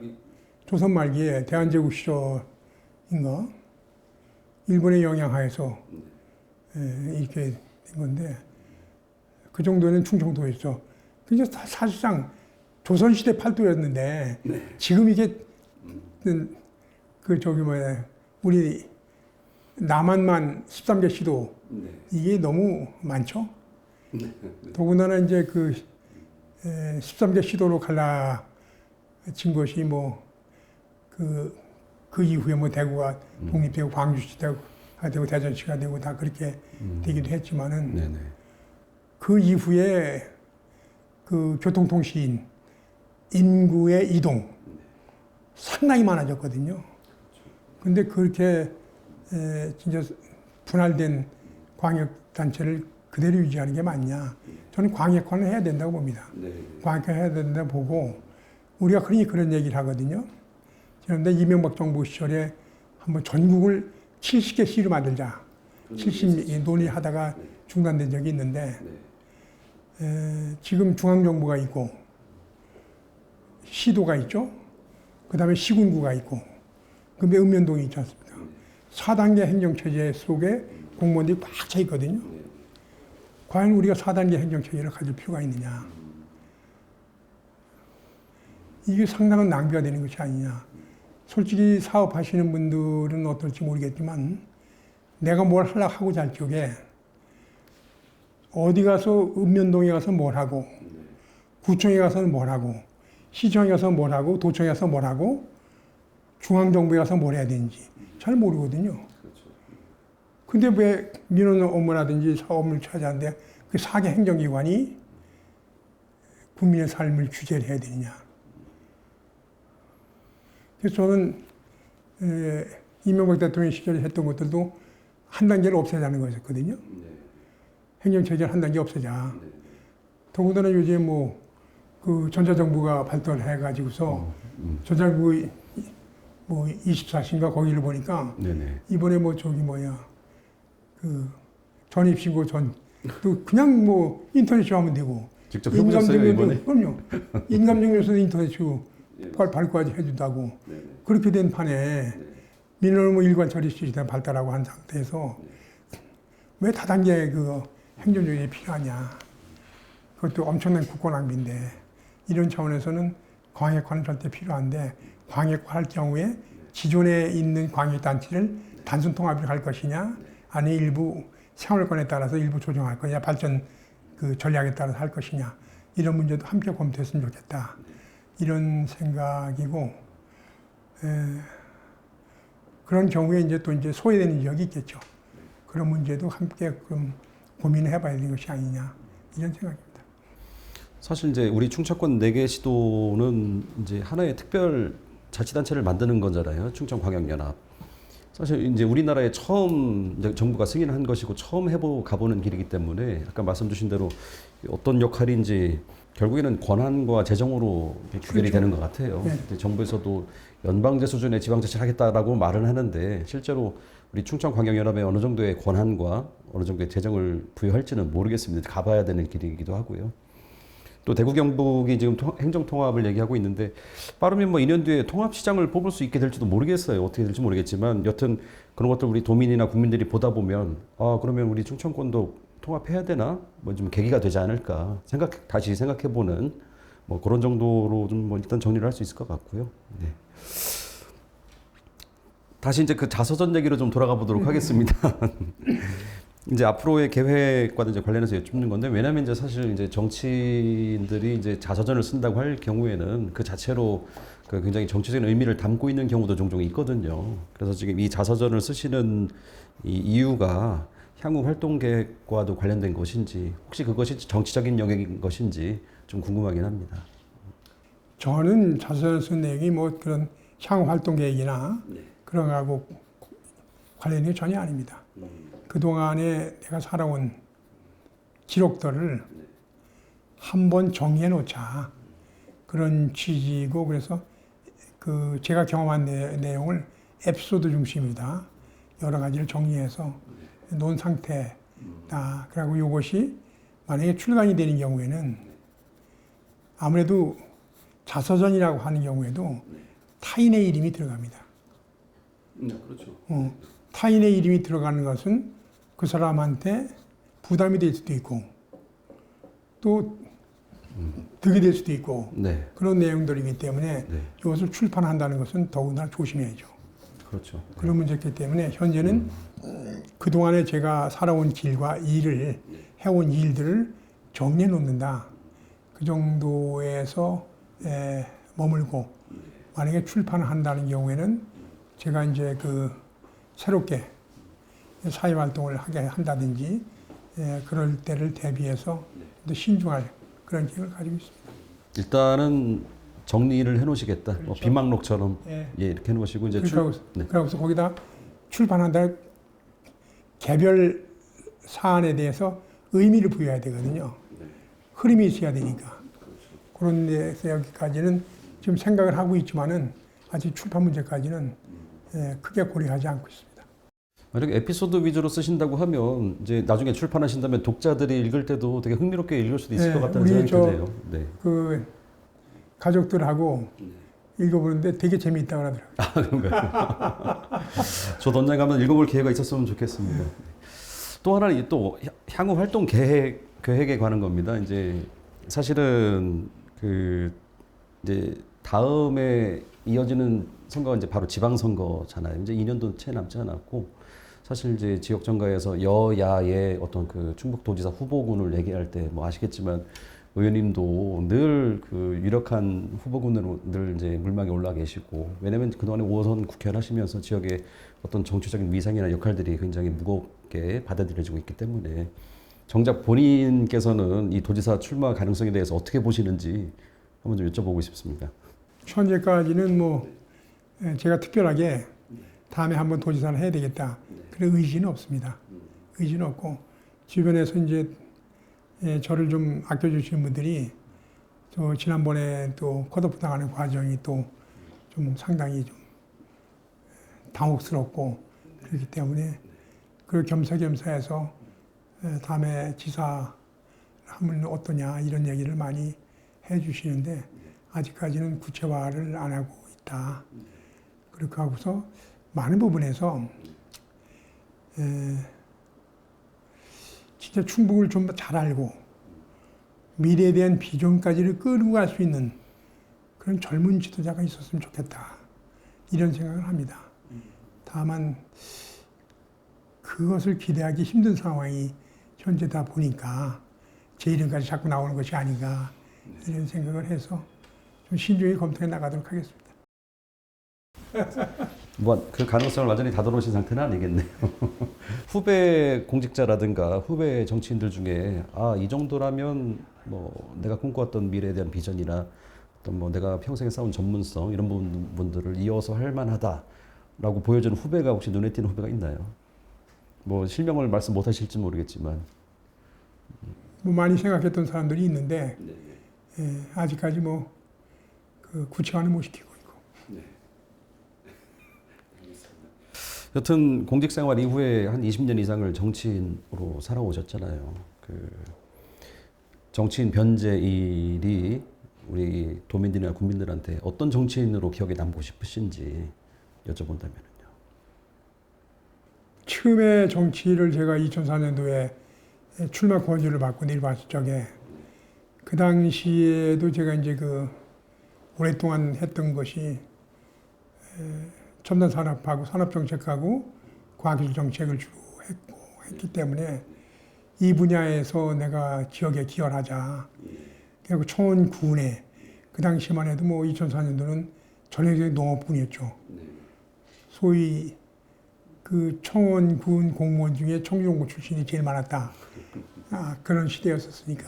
조선 말기에 대한제국 시절인가 일본의 영향하에서 이렇게 된 건데 그 정도는 충청도였죠. 그게 사실상 조선시대 팔도였는데 지금 이게 그 저기 뭐야 우리 남한만 13개 시도 이게 너무 많죠. 더군다나 이제 그 13개 시도로 갈라진 것이 뭐 그 이후에 뭐 대구가 독립되고 광주시가 되고 대전시가 되고 다 그렇게 되기도 했지만은 그 이후에 그 교통통신 인구의 이동 상당히 많아졌거든요. 근데 그렇게 진짜 분할된 광역단체를 그대로 유지하는 게 맞냐. 저는 광역화는 해야 된다고 봅니다. 광역화 해야 된다고 보고 우리가 흔히 그런 얘기를 하거든요. 그런데 이명박 정부 시절에 한번 전국을 70개 시로 만들자. 70 논의하다가 중단된 적이 있는데 지금 중앙정부가 있고 시도가 있죠. 그 다음에 시군구가 있고 그다음에 읍면동이 있지 않습니까. 4단계 행정체제 속에 공무원들이 꽉 차 있거든요. 과연 우리가 4단계 행정체제를 가질 필요가 있느냐. 이게 상당한 낭비가 되는 것이 아니냐. 솔직히 사업하시는 분들은 어떨지 모르겠지만 내가 뭘 하고자 할 적에 어디 가서 읍면동에 가서 뭘 하고 구청에 가서는 뭘 하고 시청에 가서 뭘 하고 도청에 가서 뭘 하고 중앙정부에 가서 뭘 해야 되는지 잘 모르거든요. 근데 왜 민원 업무라든지 사업 업무를 차지하는데 그 4개 행정기관이 국민의 삶을 규제를 해야 되느냐. 그래서 저는 이명박 대통령 시절에 했던 것들도 한 단계를 없애자는 거였거든요. 행정체제를 한 단계 없애자. 더군다나 요즘 그 전자정부가 발달해가지고서 전자정부 24시인가 거기를 보니까 네네. 이번에 그 전입신고 또 그냥 인터넷으로 하면 되고 직접 해보셨어요 이번에? 그럼요. 인감증명서도 인터넷으로 발급까지 해준다고. 그렇게 된 판에 민원은 일관 처리 시스템 발달하고 한 상태에서 왜 다단계 그 행정조직이 필요하냐. 그것도 엄청난 국고 낭비인데 이런 차원에서는 광역화는 절대 필요한데 광역화할 경우에 기존에 있는 광역단체를 단순 통합을 할 것이냐 아니 일부 생활권에 따라서 일부 조정할 거냐 발전 그 전략에 따라서 할 것이냐 이런 문제도 함께 검토했으면 좋겠다 이런 생각이고 그런 경우에 이제 또 이제 소외되는 지역이 있겠죠. 그런 문제도 함께 그럼 고민을 해봐야 되는 것이 아니냐 이런 생각입니다. 사실 이제 우리 충청권 4개 시도는 이제 하나의 특별 자치단체를 만드는 거잖아요. 충청광역연합. 사실 이제 우리나라에 처음 이제 정부가 승인한 것이고 처음 가보는 길이기 때문에 아까 말씀 주신 대로 어떤 역할인지 결국에는 권한과 재정으로 구별이 되는 것 같아요. 네. 정부에서도 연방제 수준의 지방자치를 하겠다라고 말은 하는데 실제로 우리 충청광역연합에 어느 정도의 권한과 어느 정도의 재정을 부여할지는 모르겠습니다. 가봐야 되는 길이기도 하고요. 또 대구 경북이 지금 행정 통합을 얘기하고 있는데 빠르면 2년 뒤에 통합 시장을 뽑을 수 있게 될지도 모르겠어요. 어떻게 될지 모르겠지만 여튼 그런 것들 우리 도민이나 국민들이 보다 보면 그러면 우리 충청권도 통합해야 되나 좀 계기가 되지 않을까 다시 생각해보는 그런 정도로 좀 일단 정리를 할 수 있을 것 같고요. 네. 다시 이제 그 자서전 얘기로 좀 돌아가 보도록 하겠습니다. 이제 앞으로의 계획과도 이제 관련해서 여쭙는 건데 왜냐면 이제 사실 이제 정치인들이 이제 자서전을 쓴다고 할 경우에는 그 자체로 그 굉장히 정치적인 의미를 담고 있는 경우도 종종 있거든요. 그래서 지금 이 자서전을 쓰시는 이 이유가 향후 활동 계획과도 관련된 것인지 혹시 그것이 정치적인 영역인 것인지 좀 궁금하긴 합니다. 저는 자서전 쓴 내용이 그런 향후 활동 계획이나 그런 거하고 관련이 전혀 아닙니다. 그동안에 내가 살아온 기록들을 한번 정리해 놓자. 그런 취지고 그래서 그 제가 경험한 내용을 에피소드 중심이다. 여러 가지를 정리해서 놓은 상태다. 그리고 이것이 만약에 출간이 되는 경우에는 아무래도 자서전이라고 하는 경우에도 타인의 이름이 들어갑니다. 그렇죠. 타인의 이름이 들어가는 것은 그 사람한테 부담이 될 수도 있고 또 득이 될 수도 있고 네. 그런 내용들이기 때문에 이것을 출판한다는 것은 더군다나 조심해야죠. 그렇죠. 그런 문제이기 때문에 현재는 그동안에 제가 살아온 길과 일을 해온 일들을 정리해 놓는다. 그 정도에서 머물고 만약에 출판을 한다는 경우에는 제가 이제 새롭게 사회활동을 하게 한다든지 그럴 때를 대비해서 또 신중할 그런 계획을 가지고 있습니다. 일단은 정리를 해놓으시겠다. 그렇죠. 비망록처럼 예. 이렇게 해놓으시고 이제 그래서 거기다 출판한다 개별 사안에 대해서 의미를 부여해야 되거든요. 흐름이 있어야 되니까. 그런 데서 여기까지는 지금 생각을 하고 있지만은 아직 출판 문제까지는 크게 고려하지 않고 있습니다. 만약에 에피소드 위주로 쓰신다고 하면 이제 나중에 출판하신다면 독자들이 읽을 때도 되게 흥미롭게 읽을 수도 있을 것 같다는 생각이 드네요. 네. 그 가족들하고 읽어보는데 되게 재미있다고 하더라고요. 그런가요? 저도 언젠가 한번 읽어볼 기회가 있었으면 좋겠습니다. 또 하나 또 향후 활동 계획에 관한 겁니다. 이제 사실은 이제 다음에 이어지는 선거가 이제 바로 지방선거잖아요. 이제 2년도 채 남지 않았고 사실 이제 지역 정가에서 여야의 어떤 충북도지사 후보군을 얘기할 때 아시겠지만 의원님도 늘 유력한 후보군으로 늘 이제 물망에 올라 계시고 왜냐면 그동안에 5선 국회의원 하시면서 지역의 어떤 정치적인 위상이나 역할들이 굉장히 무겁게 받아들여지고 있기 때문에 정작 본인께서는 이 도지사 출마 가능성에 대해서 어떻게 보시는지 한번 좀 여쭤보고 싶습니다. 현재까지는 제가 특별하게 다음에 한번 도지사를 해야 되겠다. 그런 의지는 없습니다. 의지는 없고 주변에서 이제 저를 좀 아껴주시는 분들이 저 지난번에 또 컷오프 당하는 과정이 또 좀 상당히 좀 당혹스럽고 그렇기 때문에 그 겸사겸사해서 다음에 지사 하면 어떠냐 이런 얘기를 많이 해주시는데 아직까지는 구체화를 안 하고 있다. 그렇게 하고서 많은 부분에서 진짜 충북을 좀 잘 알고 미래에 대한 비전까지를 끌고 갈 수 있는 그런 젊은 지도자가 있었으면 좋겠다. 이런 생각을 합니다. 다만 그것을 기대하기 힘든 상황이 현재다 보니까 제 이름까지 자꾸 나오는 것이 아닌가 이런 생각을 해서 좀 신중히 검토해 나가도록 하겠습니다. 뭐 그 가능성을 완전히 닫아놓으신 상태는 아니겠네요. 후배 공직자라든가 후배 정치인들 중에 이 정도라면 뭐 내가 꿈꿔왔던 미래에 대한 비전이나 어떤 뭐 내가 평생에 쌓은 전문성 이런 부분들을 이어서 할 만하다라고 보여주는 후배가 혹시 눈에 띄는 후배가 있나요? 뭐 실명을 말씀 못 하실지 모르겠지만 뭐 많이 생각했던 사람들이 있는데 아직까지 뭐 그 구체화는 못 시키고 있고. 여튼 공직 생활 이후에 한 20년 이상을 정치인으로 살아오셨잖아요. 그 정치인 변제일이 우리 도민들이나 국민들한테 어떤 정치인으로 기억에 남고 싶으신지 여쭤본다면요. 처음에 정치를 제가 2004년도에 출마 권유를 받고 내려왔을 적에 그 당시에도 제가 이제 그 오랫동안 했던 것이 첨단 산업하고 산업 정책하고 과학기술 정책을 주로 했기 때문에 이 분야에서 내가 지역에 기여를 하자. 그리고 초원 군에 그 당시만 해도 뭐 2004년도는 전형적인 농업군이었죠. 소위 그 청원 군 공무원 중에 청주공고 출신이 제일 많았다. 그런 시대였었으니까.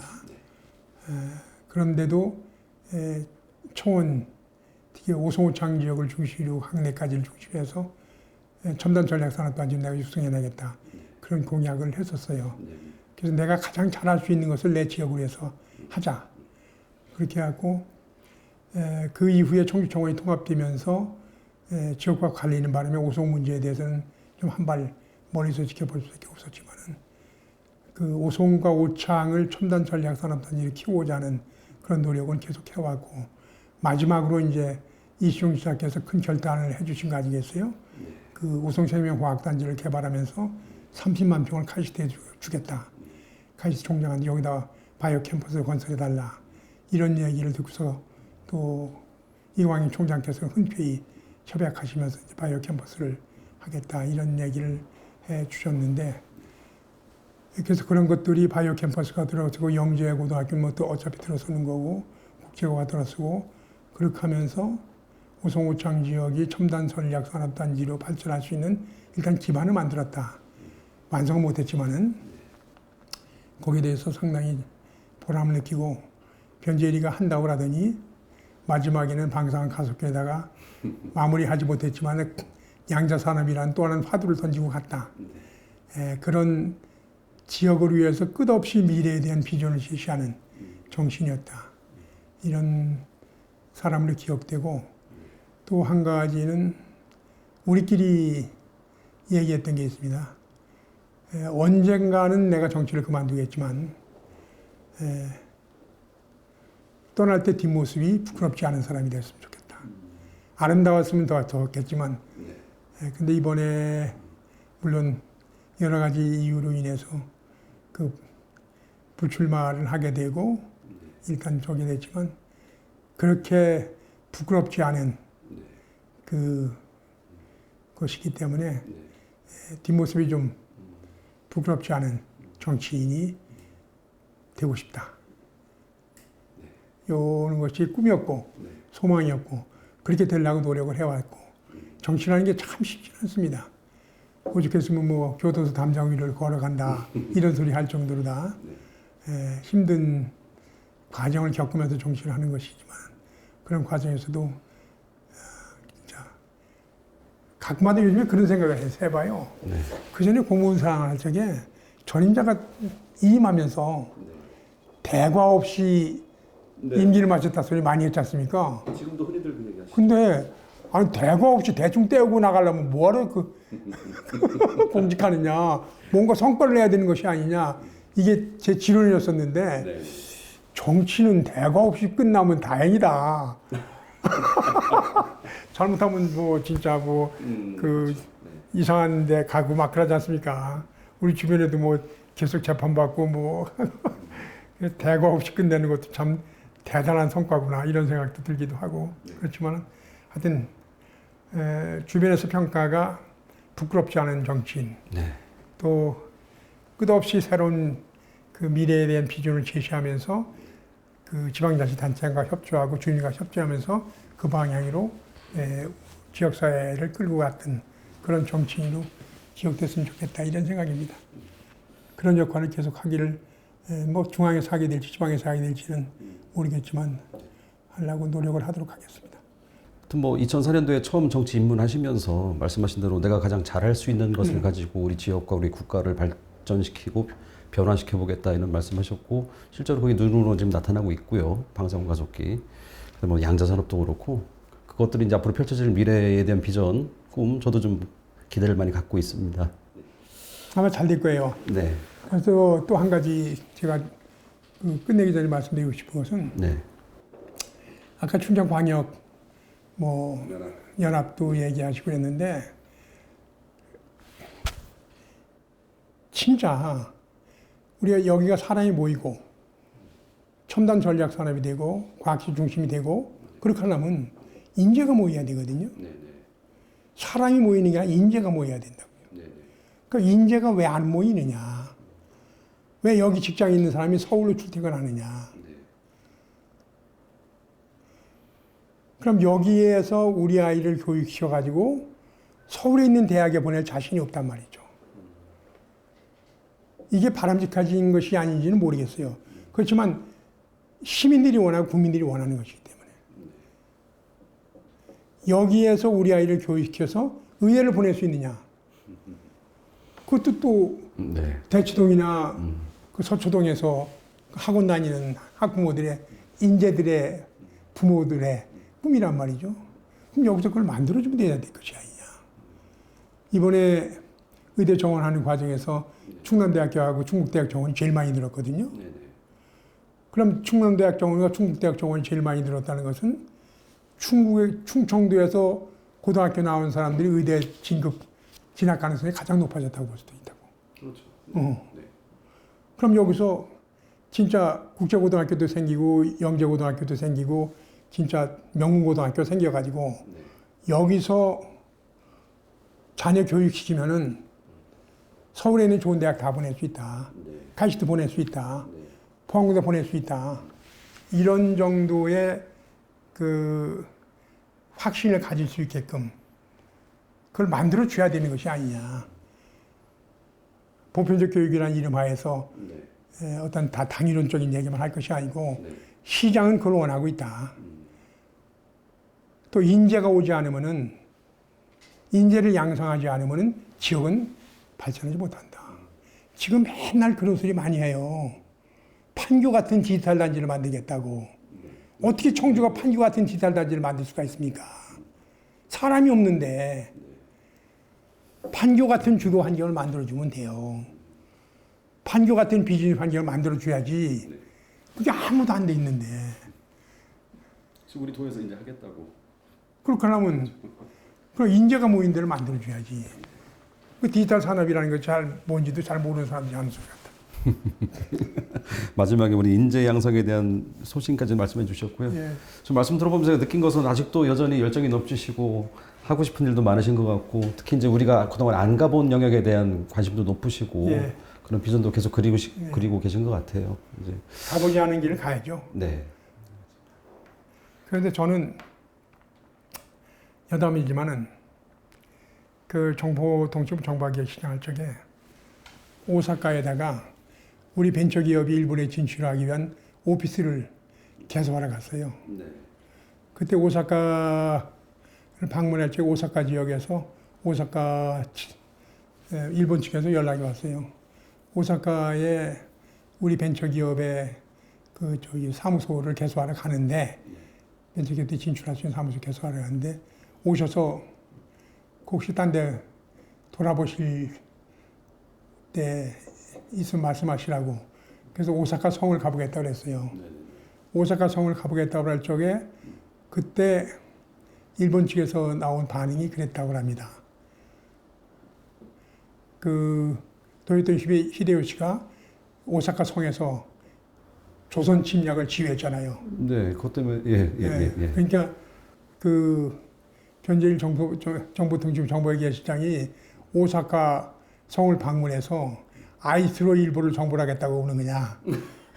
그런데도 청원, 특히 오송오창 지역을 중심으로 학내까지를 중심해서 첨단 전략산업단지 내가 육성해내겠다. 그런 공약을 했었어요. 그래서 내가 가장 잘할 수 있는 것을 내 지역으로 해서 하자. 그렇게 하고 그 이후에 청주청원이 통합되면서 지역과 갈리는 바람에 오송 문제에 대해서는 좀 한 발 멀리서 지켜볼 수밖에 없었지만은 그 오송과 오창을 첨단 전략 산업단지를 키우고자 하는 그런 노력은 계속 해왔고 마지막으로 이제 이시용 지사께서 큰 결단을 해주신 거 아니겠어요? 그 오송생명과학단지를 개발하면서 30만 평을 카이스트에 주겠다. 카이스트 총장한테 여기다 바이오 캠퍼스를 건설해달라. 이런 얘기를 듣고서 또 이광인 총장께서 흔쾌히 협약하시면서 이제 바이오 캠퍼스를 하겠다. 이런 얘기를 해 주셨는데 그래서 그런 것들이 바이오 캠퍼스가 들어서고 영재고등학교 뭐 또 어차피 들어서는 거고 국제고가 들어서고 그렇게 하면서 오송오창 지역이 첨단 전략 산업단지로 발전할 수 있는 일단 기반을 만들었다. 완성은 못했지만은 거기에 대해서 상당히 보람을 느끼고 변재리가 한다고 그러더니 마지막에는 방사능 가속기에다가 마무리하지 못했지만 양자산업이라는 또 하나는 화두를 던지고 갔다. 그런 지역을 위해서 끝없이 미래에 대한 비전을 제시하는 정신이었다. 이런 사람으로 기억되고 또 한 가지는 우리끼리 얘기했던 게 있습니다. 언젠가는 내가 정치를 그만두겠지만 떠날 때 뒷모습이 부끄럽지 않은 사람이 됐으면 좋겠다. 아름다웠으면 더 좋겠지만 근데 이번에 물론 여러 가지 이유로 인해서 그 불출마를 하게 되고 일단 저게 됐지만 그렇게 부끄럽지 않은 그 것이기 때문에 뒷모습이 좀 부끄럽지 않은 정치인이 되고 싶다. 이런 것이 꿈이었고 소망이었고 그렇게 되려고 노력을 해왔고 정치라는 게 참 쉽지 않습니다. 오죽했으면 뭐 교도소 담장 위를 걸어간다 이런 소리 할 정도로 다 힘든 과정을 겪으면서 정치를 하는 것이지만 그런 과정에서도 진짜 가끔마다 요즘에 그런 생각을 해봐요. 네. 그 전에 공무원 생활할 적에 전임자가 이임하면서 대과 없이 임기를 마쳤다 소리 많이 했지 않습니까? 지금도 흔히들 그 얘기하시죠. 근데 아니 대과 없이 대충 떼고 나가려면 뭐하러 그 공직하느냐, 뭔가 성과를 내야 되는 것이 아니냐, 이게 제 지론이었었는데 네. 정치는 대과 없이 끝나면 다행이다. 잘못하면 뭐 진짜 뭐 그 이상한 데 가고 막 그러지 않습니까? 우리 주변에도 뭐 계속 재판받고 뭐 대과 없이 끝내는 것도 참 대단한 성과구나 이런 생각도 들기도 하고 그렇지만 하여튼 주변에서 평가가 부끄럽지 않은 정치인 네. 또 끝없이 새로운 그 미래에 대한 비전을 제시하면서 그 지방자치단체과 협조하고 주민과 협조하면서 그 방향으로 지역사회를 끌고 갔던 그런 정치인으로 기억됐으면 좋겠다 이런 생각입니다. 그런 역할을 계속 하기를 뭐 중앙에서 하게 될지 지방에서 하게 될지는 모르겠지만 하려고 노력을 하도록 하겠습니다. 하여튼 뭐 2004년도에 처음 정치 입문하시면서 말씀하신 대로 내가 가장 잘할 수 있는 것을 가지고 우리 지역과 우리 국가를 발전시키고 변화시켜 보겠다 이런 말씀하셨고 실제로 그게 눈으로 지금 나타나고 있고요. 방사선 가속기, 뭐 양자산업도 그렇고 그것들이 이제 앞으로 펼쳐질 미래에 대한 비전, 꿈 저도 좀 기대를 많이 갖고 있습니다. 아마 잘 될 거예요. 네. 그래서 또 한 가지 제가 끝내기 전에 말씀드리고 싶은 것은 네. 아까 충청광역 뭐 연합도 얘기하시고 그랬는데 진짜 우리가 여기가 사람이 모이고 첨단 전략 산업이 되고 과학기 중심이 되고 그렇게 하려면 인재가 모여야 되거든요. 사람이 모이는 게 아니라 인재가 모여야 된다고요. 그러니까 인재가 왜 안 모이느냐? 왜 여기 직장에 있는 사람이 서울로 출퇴근하느냐? 그럼 여기에서 우리 아이를 교육시켜가지고 서울에 있는 대학에 보낼 자신이 없단 말이죠. 이게 바람직한 것이 아닌지는 모르겠어요. 그렇지만 시민들이 원하고 국민들이 원하는 것이기 때문에 여기에서 우리 아이를 교육시켜서 의대를 보낼 수 있느냐? 그것도 또 대치동이나 그 서초동에서 학원 다니는 학부모들의 인재들의 부모들의 꿈이란 말이죠. 그럼 여기서 그걸 만들어주면 돼야 될 것이 아니냐. 이번에 의대 정원하는 과정에서 충남대학교하고 충북대학 정원이 제일 많이 늘었거든요. 그럼 충남대학 정원과 충북대학 정원이 제일 많이 늘었다는 것은 충청도에서 고등학교 나온 사람들이 의대 진학 가능성이 가장 높아졌다고 볼 수도 있다고. 그렇죠. 그럼 여기서 진짜 국제고등학교도 생기고 영재고등학교도 생기고 진짜 명문고등학교 생겨가지고 여기서 자녀 교육시키면은 서울에 있는 좋은 대학 다 보낼 수 있다. 카이스트 보낼 수 있다. 포항고대 보낼 수 있다. 이런 정도의 그 확신을 가질 수 있게끔 그걸 만들어 줘야 되는 것이 아니냐. 보편적 교육이라는 이름 하에서 어떤 다 당위론적인 얘기만 할 것이 아니고 시장은 그걸 원하고 있다. 또 인재가 오지 않으면은 인재를 양성하지 않으면은 지역은 발전하지 못한다. 지금 맨날 그런 소리 많이 해요. 판교 같은 디지털 단지를 만들겠다고. 어떻게 청주가 판교 같은 디지털 단지를 만들 수가 있습니까? 사람이 없는데 판교 같은 주도 환경을 만들어주면 돼요. 판교 같은 비즈니스 환경을 만들어줘야지. 그게 아무도 안 돼 있는데. 지금 우리 도에서 이제 하겠다고. 그렇게 하려면 그 인재가 모인 데를 만들어줘야지. 그 디지털 산업이라는 거 잘 뭔지도 잘 모르는 사람들이 하는 소리 같다. 마지막에 우리 인재 양성에 대한 소신까지 말씀해 주셨고요. 좀 말씀 들어보면서 제가 느낀 것은 아직도 여전히 열정이 넘치시고 하고 싶은 일도 많으신 것 같고 특히 이제 우리가 그동안 안 가본 영역에 대한 관심도 높으시고 그런 비전도 계속 그리고 계신 것 같아요. 이제 가보지 않은 길을 가야죠. 네. 그런데 저는 여담이지만은 그 정보통신부 정보기획 시장할 적에 오사카에다가 우리 벤처기업이 일본에 진출하기 위한 오피스를 개설하러 갔어요. 그때 오사카를 방문할 때 오사카 지역에서 오사카 일본 측에서 연락이 왔어요. 오사카에 우리 벤처기업의 그 저기 사무소를 개소하러 가는데 벤처기업에 진출할 수 있는 사무소 개소하러 가는데 오셔서 혹시 딴 데 돌아보실 때 있으면 말씀하시라고. 그래서 오사카 성을 가보겠다 그랬어요. 오사카 성을 가보겠다고 할 적에 그때 일본 측에서 나온 반응이 그랬다고 합니다. 그 도요토 히데요시가 오사카 성에서 조선 침략을 지휘했잖아요. 네, 그것 때문에 그러니까 그 변재일 정보통신 정보회계시장이 오사카 성을 방문해서 IT로 일본을 정보를 하겠다고 오는 거냐,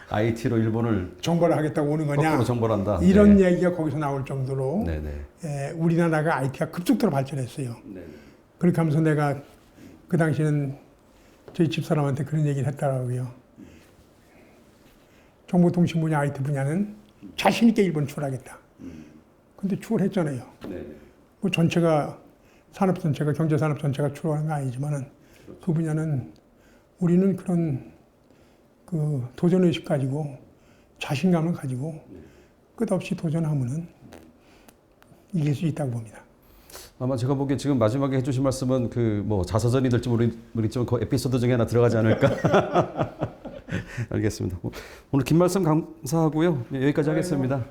IT로 일본을 정보를 하겠다고 오는 거냐, 거꾸로 정보를 한다. 이런 네. 얘기가 거기서 나올 정도로 네네. 우리나라가 IT가 급속도로 발전했어요. 네. 그렇게 하면서 내가 그 당시에는 저희 집사람한테 그런 얘기를 했더라고요. 정보통신 분야, IT 분야는 자신 있게 일본 출하겠다. 근데 출하했잖아요. 네. 뭐 전체가 산업 전체가 경제 산업 전체가 출하하는 건 아니지만은 그 분야는 우리는 그런 그 도전 의식 가지고 자신감을 가지고 끝없이 도전하면은 이길 수 있다고 봅니다. 아마 제가 보기에 지금 마지막에 해주신 말씀은 그 뭐 자서전이 될지 모르겠지만 그 에피소드 중에 하나 들어가지 않을까. 알겠습니다. 오늘 긴 말씀 감사하고요. 여기까지 하겠습니다.